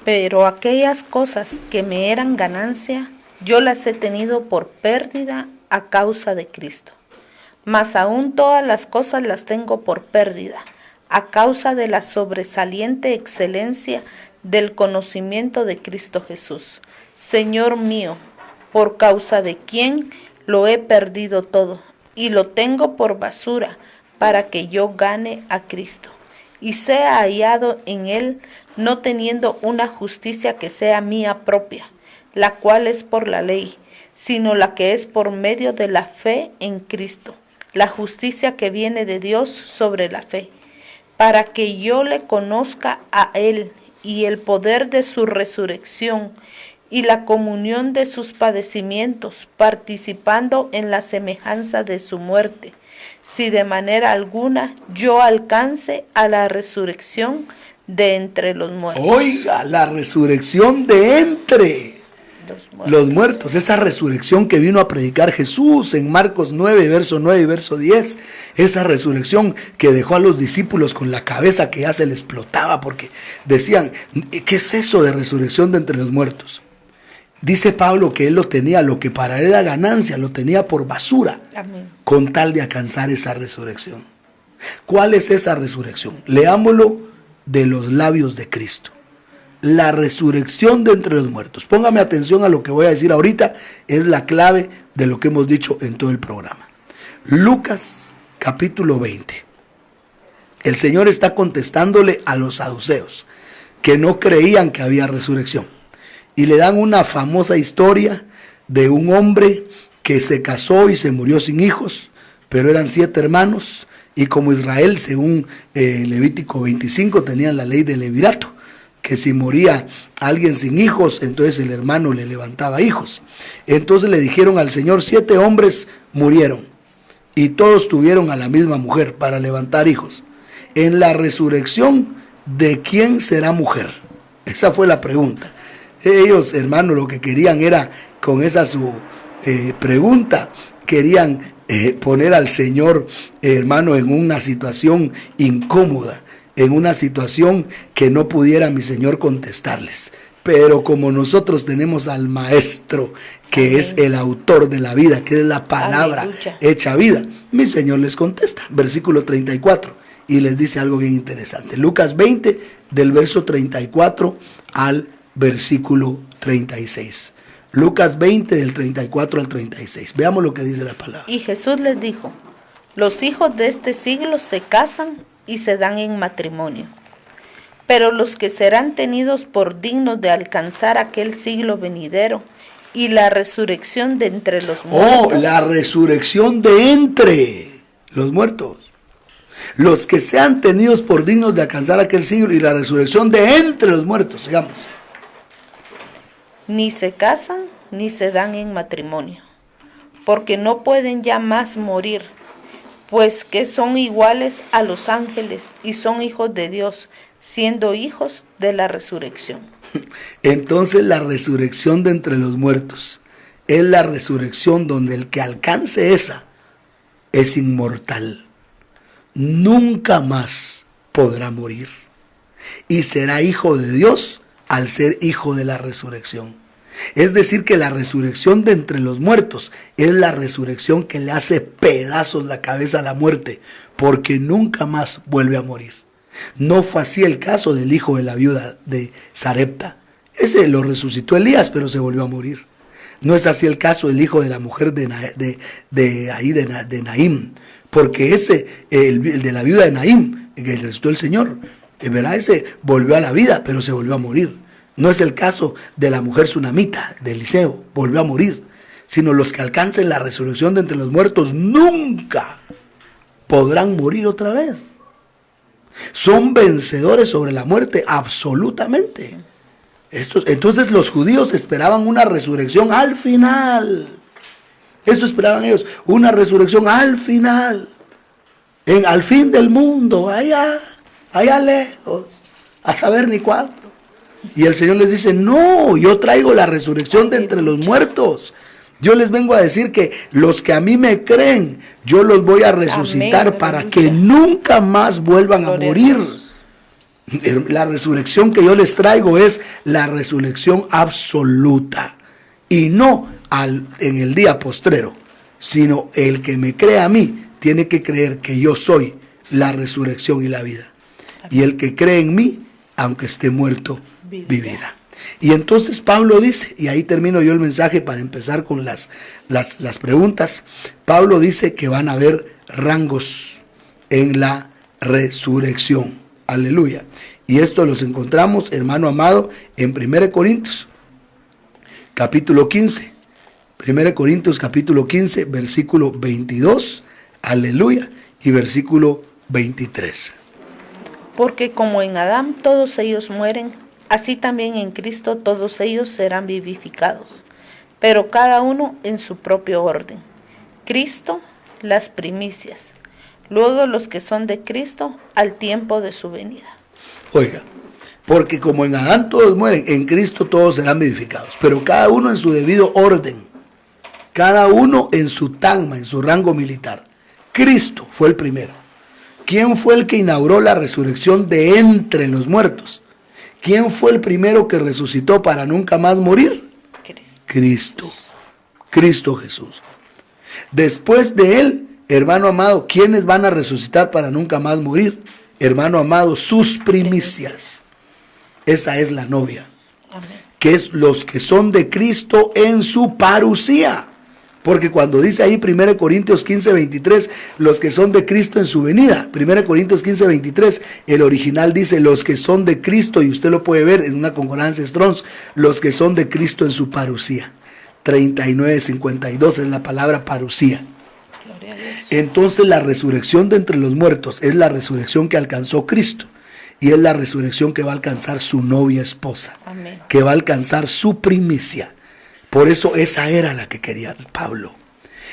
Pero aquellas cosas que me eran ganancia, yo las he tenido por pérdida a causa de Cristo. Mas aún todas las cosas las tengo por pérdida, a causa de la sobresaliente excelencia del conocimiento de Cristo Jesús, Señor mío, por causa de quien lo he perdido todo, y lo tengo por basura, para que yo gane a Cristo, y sea hallado en él, no teniendo una justicia que sea mía propia, la cual es por la ley, sino la que es por medio de la fe en Cristo, la justicia que viene de Dios sobre la fe, para que yo le conozca a él, y el poder de su resurrección, y la comunión de sus padecimientos, participando en la semejanza de su muerte, si de manera alguna yo alcance a la resurrección de entre los muertos. Oiga, la resurrección de entre los muertos, esa resurrección que vino a predicar Jesús en Marcos 9, verso 9 y verso 10, esa resurrección que dejó a los discípulos con la cabeza que ya se les explotaba porque decían, ¿qué es eso de resurrección de entre los muertos? Dice Pablo que él lo tenía, lo que para él era ganancia, lo tenía por basura. Amén. Con tal de alcanzar esa resurrección. ¿Cuál es esa resurrección? Leámoslo de los labios de Cristo. La resurrección de entre los muertos. Póngame atención a lo que voy a decir ahorita, es la clave de lo que hemos dicho en todo el programa. Lucas capítulo 20. El Señor está contestándole a los saduceos que no creían que había resurrección. Y le dan una famosa historia de un hombre que se casó y se murió sin hijos, pero eran 7 hermanos, y como Israel, según Levítico 25, tenían la ley del levirato, que si moría alguien sin hijos, entonces el hermano le levantaba hijos. Entonces le dijeron al Señor, 7 hombres murieron, y todos tuvieron a la misma mujer para levantar hijos. En la resurrección, ¿de quién será mujer? Esa fue la pregunta. Ellos, hermanos, lo que querían era, con esa su pregunta, querían poner al Señor, hermano, en una situación incómoda, en una situación que no pudiera mi Señor contestarles. Pero como nosotros tenemos al Maestro, que Amén. Es el autor de la vida, que es la palabra Aleluya. Hecha vida, mi Señor les contesta, versículo 34, y les dice algo bien interesante. Lucas 20, del verso 34 al versículo 36. Lucas 20 del 34 al 36. Veamos lo que dice la palabra. Y Jesús les dijo, los hijos de este siglo se casan y se dan en matrimonio, pero los que serán tenidos por dignos de alcanzar aquel siglo venidero y la resurrección de entre los muertos. La resurrección de entre los muertos. Los que sean tenidos por dignos de alcanzar aquel siglo y la resurrección de entre los muertos. Sigamos. Ni se casan ni se dan en matrimonio, porque no pueden ya más morir, pues que son iguales a los ángeles y son hijos de Dios, siendo hijos de la resurrección. Entonces la resurrección de entre los muertos es la resurrección donde el que alcance esa es inmortal. Nunca más podrá morir y será hijo de Dios al ser hijo de la resurrección. Es decir, que la resurrección de entre los muertos es la resurrección que le hace pedazos la cabeza a la muerte, porque nunca más vuelve a morir. No fue así el caso del hijo de la viuda de Sarepta. Ese lo resucitó Elías, pero se volvió a morir. No es así el caso del hijo de la mujer de Naim, porque el de la viuda de Naim, que resucitó el Señor, ¿verdad? Ese volvió a la vida, pero se volvió a morir. No es el caso de la mujer sunamita, de Eliseo, volvió a morir, sino los que alcancen la resurrección de entre los muertos nunca podrán morir otra vez. Son vencedores sobre la muerte, absolutamente. Entonces los judíos esperaban una resurrección al final. Esto esperaban ellos, una resurrección al final. Al fin del mundo, allá lejos, a saber ni cuándo. Y el Señor les dice, no, yo traigo la resurrección de entre los muertos. Yo les vengo a decir que los que a mí me creen, yo los voy a resucitar. Amén, para que nunca más vuelvan a morir. La resurrección que yo les traigo es la resurrección absoluta. Y no en el día postrero, sino el que me cree a mí, tiene que creer que yo soy la resurrección y la vida. Y el que cree en mí, aunque esté muerto, vivirá. Y entonces Pablo dice, y ahí termino yo el mensaje para empezar con las preguntas. Pablo dice que van a haber rangos en la resurrección. Aleluya. Y esto los encontramos, hermano amado, en 1 Corintios, capítulo 15. 1 Corintios, capítulo 15, versículo 22. Aleluya. Y versículo 23. Porque como en Adán todos ellos mueren, así también en Cristo todos ellos serán vivificados, pero cada uno en su propio orden. Cristo, las primicias, luego los que son de Cristo al tiempo de su venida. Oiga, porque como en Adán todos mueren, en Cristo todos serán vivificados, pero cada uno en su debido orden, cada uno en su tagma, en su rango militar. Cristo fue el primero. ¿Quién fue el que inauguró la resurrección de entre los muertos? ¿Quién fue el primero que resucitó para nunca más morir? Cristo. Cristo Jesús. Después de él, hermano amado, ¿quiénes van a resucitar para nunca más morir? Hermano amado, sus primicias. Esa es la novia. Amén. Que es los que son de Cristo en su parucía. Porque cuando dice ahí 1 Corintios 15, 23, los que son de Cristo en su venida, 1 Corintios 15, 23, el original dice los que son de Cristo, y usted lo puede ver en una concordancia Strong's, los que son de Cristo en su parucía. 39, 52 es la palabra parucía. Entonces la resurrección de entre los muertos es la resurrección que alcanzó Cristo. Y es la resurrección que va a alcanzar su novia esposa. Amén. Que va a alcanzar su primicia. Por eso esa era la que quería Pablo.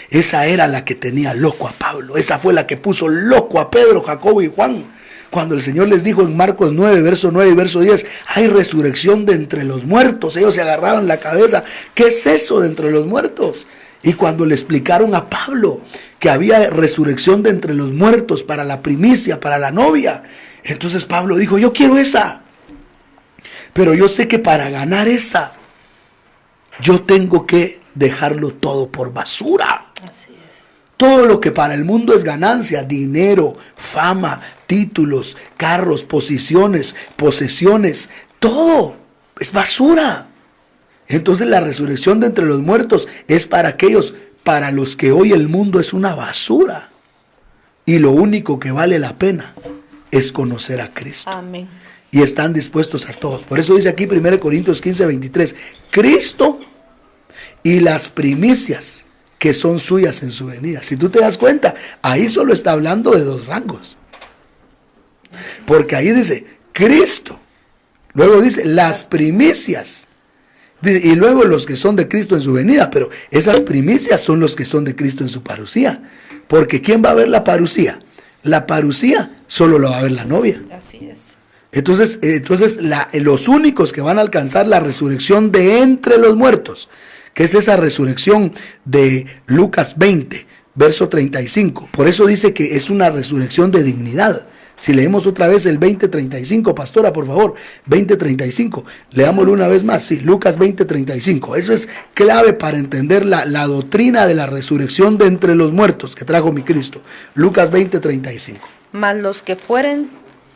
Esa era la que tenía loco a Pablo. Esa fue la que puso loco a Pedro, Jacobo y Juan. Cuando el Señor les dijo en Marcos 9, verso 9 y verso 10, hay resurrección de entre los muertos. Ellos se agarraban la cabeza. ¿Qué es eso de entre los muertos? Y cuando le explicaron a Pablo que había resurrección de entre los muertos para la primicia, para la novia, entonces Pablo dijo, yo quiero esa. Pero yo sé que para ganar esa, yo tengo que dejarlo todo por basura. Así es. Todo lo que para el mundo es ganancia, dinero, fama, títulos, carros, posiciones, posesiones, todo es basura. Entonces la resurrección de entre los muertos es para aquellos para los que hoy el mundo es una basura. Y lo único que vale la pena es conocer a Cristo. Amén. Y están dispuestos a todos. Por eso dice aquí 1 Corintios 15, 23, Cristo y las primicias que son suyas en su venida. Si tú te das cuenta, ahí solo está hablando de dos rangos. Porque ahí dice Cristo. Luego dice las primicias. Y luego los que son de Cristo en su venida. Pero esas primicias son los que son de Cristo en su parucía. Porque ¿quién va a ver la parucía? La parucía solo lo va a ver la novia. Así es. Entonces los únicos que van a alcanzar la resurrección de entre los muertos, que es esa resurrección de Lucas 20, verso 35. Por eso dice que es una resurrección de dignidad. Si leemos otra vez el 20:35, pastora, por favor, 20:35, leámoslo una vez más, sí, Lucas 20:35. Eso es clave para entender la doctrina de la resurrección de entre los muertos que trajo mi Cristo. Lucas 20:35. Mas los que fueren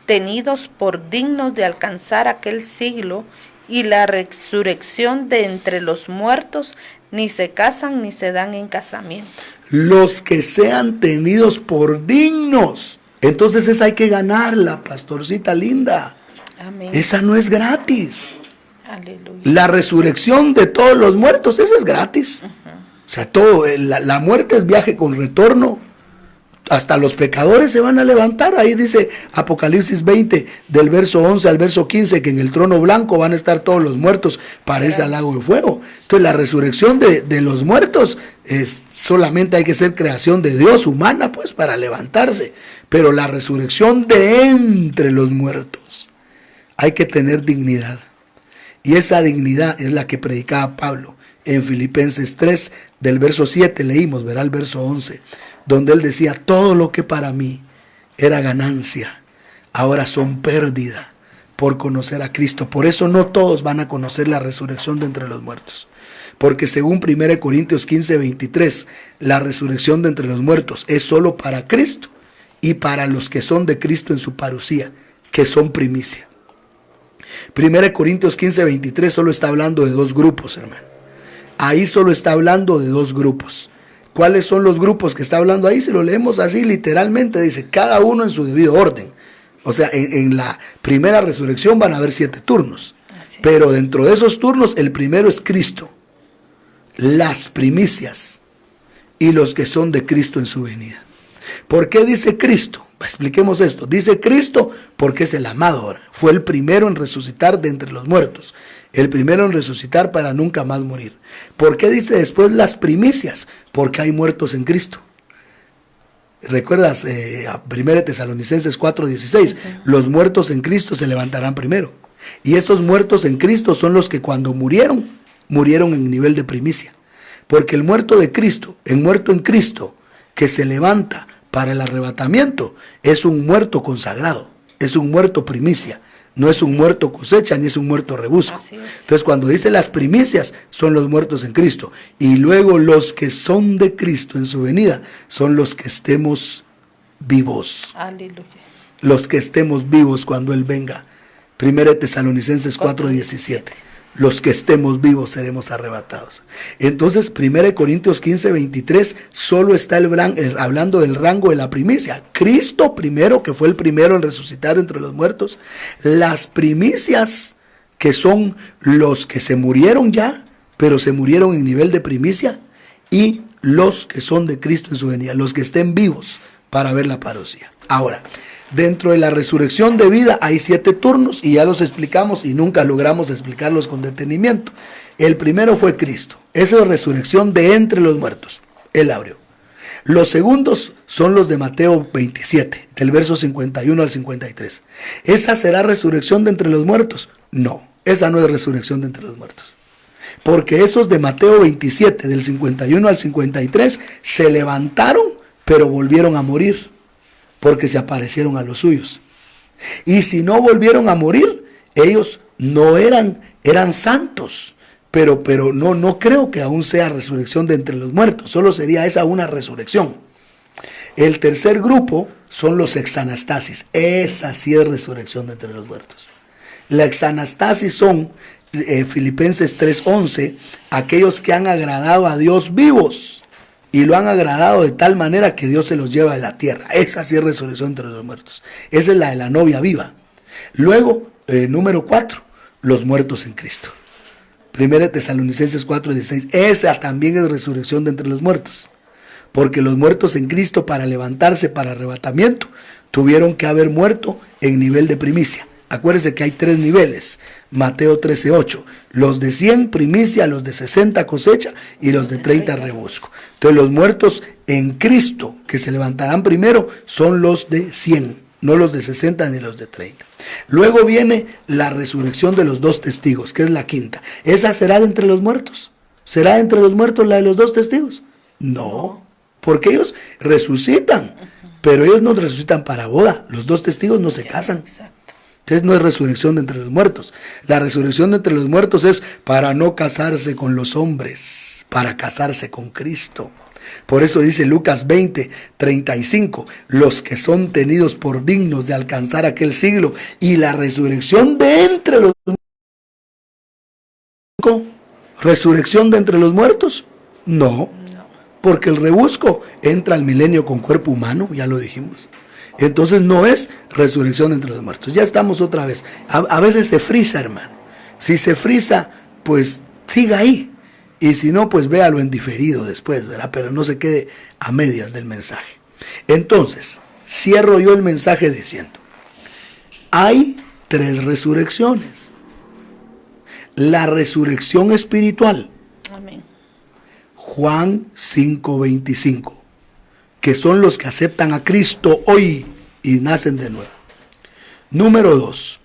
tenidos por dignos de alcanzar aquel siglo y la resurrección de entre los muertos, ni se casan ni se dan en casamiento. Los que sean tenidos por dignos. Entonces esa hay que ganarla, pastorcita linda. Amén. Esa no es gratis. Aleluya. La resurrección de todos los muertos, esa es gratis. O sea, todo, la muerte es viaje con retorno. Hasta los pecadores se van a levantar. Ahí dice Apocalipsis 20, del verso 11 al verso 15, que en el trono blanco van a estar todos los muertos para irse al lago de fuego. Entonces la resurrección de los muertos solamente hay que ser creación de Dios humana, pues, para levantarse. Pero la resurrección de entre los muertos hay que tener dignidad. Y esa dignidad es la que predicaba Pablo en Filipenses 3, del verso 7 leímos, verá el verso 11, donde él decía, todo lo que para mí era ganancia, ahora son pérdida por conocer a Cristo. Por eso no todos van a conocer la resurrección de entre los muertos. Porque según 1 Corintios 15, 23, la resurrección de entre los muertos es solo para Cristo y para los que son de Cristo en su parucía, que son primicia. 1 Corintios 15:23 solo está hablando de dos grupos, hermano. Ahí solo está hablando de dos grupos. ¿Cuáles son los grupos que está hablando ahí? Si lo leemos así literalmente, dice cada uno en su debido orden. O sea, en la primera resurrección van a haber 7 turnos. Pero dentro de esos turnos, el primero es Cristo, las primicias y los que son de Cristo en su venida. ¿Por qué dice Cristo? Expliquemos esto. Dice Cristo porque es el amado ahora. Fue el primero en resucitar de entre los muertos. El primero en resucitar para nunca más morir. ¿Por qué dice después las primicias? Porque hay muertos en Cristo. ¿Recuerdas a 1 Tesalonicenses 4:16? Los muertos en Cristo se levantarán primero. Y estos muertos en Cristo son los que cuando murieron en nivel de primicia. Porque el muerto de Cristo, el muerto en Cristo, que se levanta para el arrebatamiento, es un muerto consagrado, es un muerto primicia, no es un muerto cosecha ni es un muerto rebusco. Entonces cuando dice las primicias, son los muertos en Cristo. Y luego los que son de Cristo en su venida, son los que estemos vivos. Aleluya. Los que estemos vivos cuando Él venga. 1 Tesalonicenses 4:17. Los que estemos vivos seremos arrebatados. Entonces, 1 Corintios 15:23 solo está hablando del rango de la primicia. Cristo primero, que fue el primero en resucitar entre los muertos. Las primicias, que son los que se murieron ya, pero se murieron en nivel de primicia. Y los que son de Cristo en su venida, los que estén vivos para ver la parucía. Ahora, dentro de la resurrección de vida hay 7 turnos y ya los explicamos y nunca logramos explicarlos con detenimiento. El primero fue Cristo. Esa es resurrección de entre los muertos. Él abrió. Los segundos son los de Mateo 27, del verso 51 al 53. ¿Esa será resurrección de entre los muertos? No, esa no es resurrección de entre los muertos. Porque esos de Mateo 27, del 51 al 53, se levantaron, pero volvieron a morir. Porque se aparecieron a los suyos. Y si no volvieron a morir, ellos no eran santos. Pero no creo que aún sea resurrección de entre los muertos. Solo sería esa una resurrección. El tercer grupo son los exanastasis. Esa sí es resurrección de entre los muertos. La exanastasis son, Filipenses 3:11, aquellos que han agradado a Dios vivos. Y lo han agradado de tal manera que Dios se los lleva de la tierra. Esa sí es resurrección entre los muertos. Esa es la de la novia viva. Luego, número 4, los muertos en Cristo. 1 Tesalonicenses 4:16. Esa también es resurrección de entre los muertos. Porque los muertos en Cristo, para levantarse para arrebatamiento, tuvieron que haber muerto en nivel de primicia. Acuérdense que hay 3 niveles. Mateo 13:8. Los de 100 primicia, los de 60 cosecha y los de 30 rebusco. Entonces los muertos en Cristo que se levantarán primero son los de 100, no los de 60 ni los de 30. Luego viene la resurrección de los 2 testigos, que es la quinta. ¿Esa será de entre los muertos? ¿Será de entre los muertos la de los 2 testigos? No, porque ellos resucitan, pero ellos no resucitan para boda. Los 2 testigos no se casan. Entonces no es resurrección de entre los muertos. La resurrección de entre los muertos es para no casarse con los hombres, para casarse con Cristo. Por eso dice Lucas 20:35, los que son tenidos por dignos de alcanzar aquel siglo y la resurrección de entre los muertos. ¿Resurrección de entre los muertos? No, porque el rebusco entra al milenio con cuerpo humano, ya lo dijimos. Entonces no es resurrección entre los muertos. Ya estamos otra vez. A veces se frisa, hermano. Si se frisa, pues siga ahí. Y si no, pues véalo en diferido después, ¿verdad? Pero no se quede a medias del mensaje. Entonces, cierro yo el mensaje diciendo, hay 3 resurrecciones. La resurrección espiritual. Amén. Juan 5:25. Que son los que aceptan a Cristo hoy y nacen de nuevo. Número 2,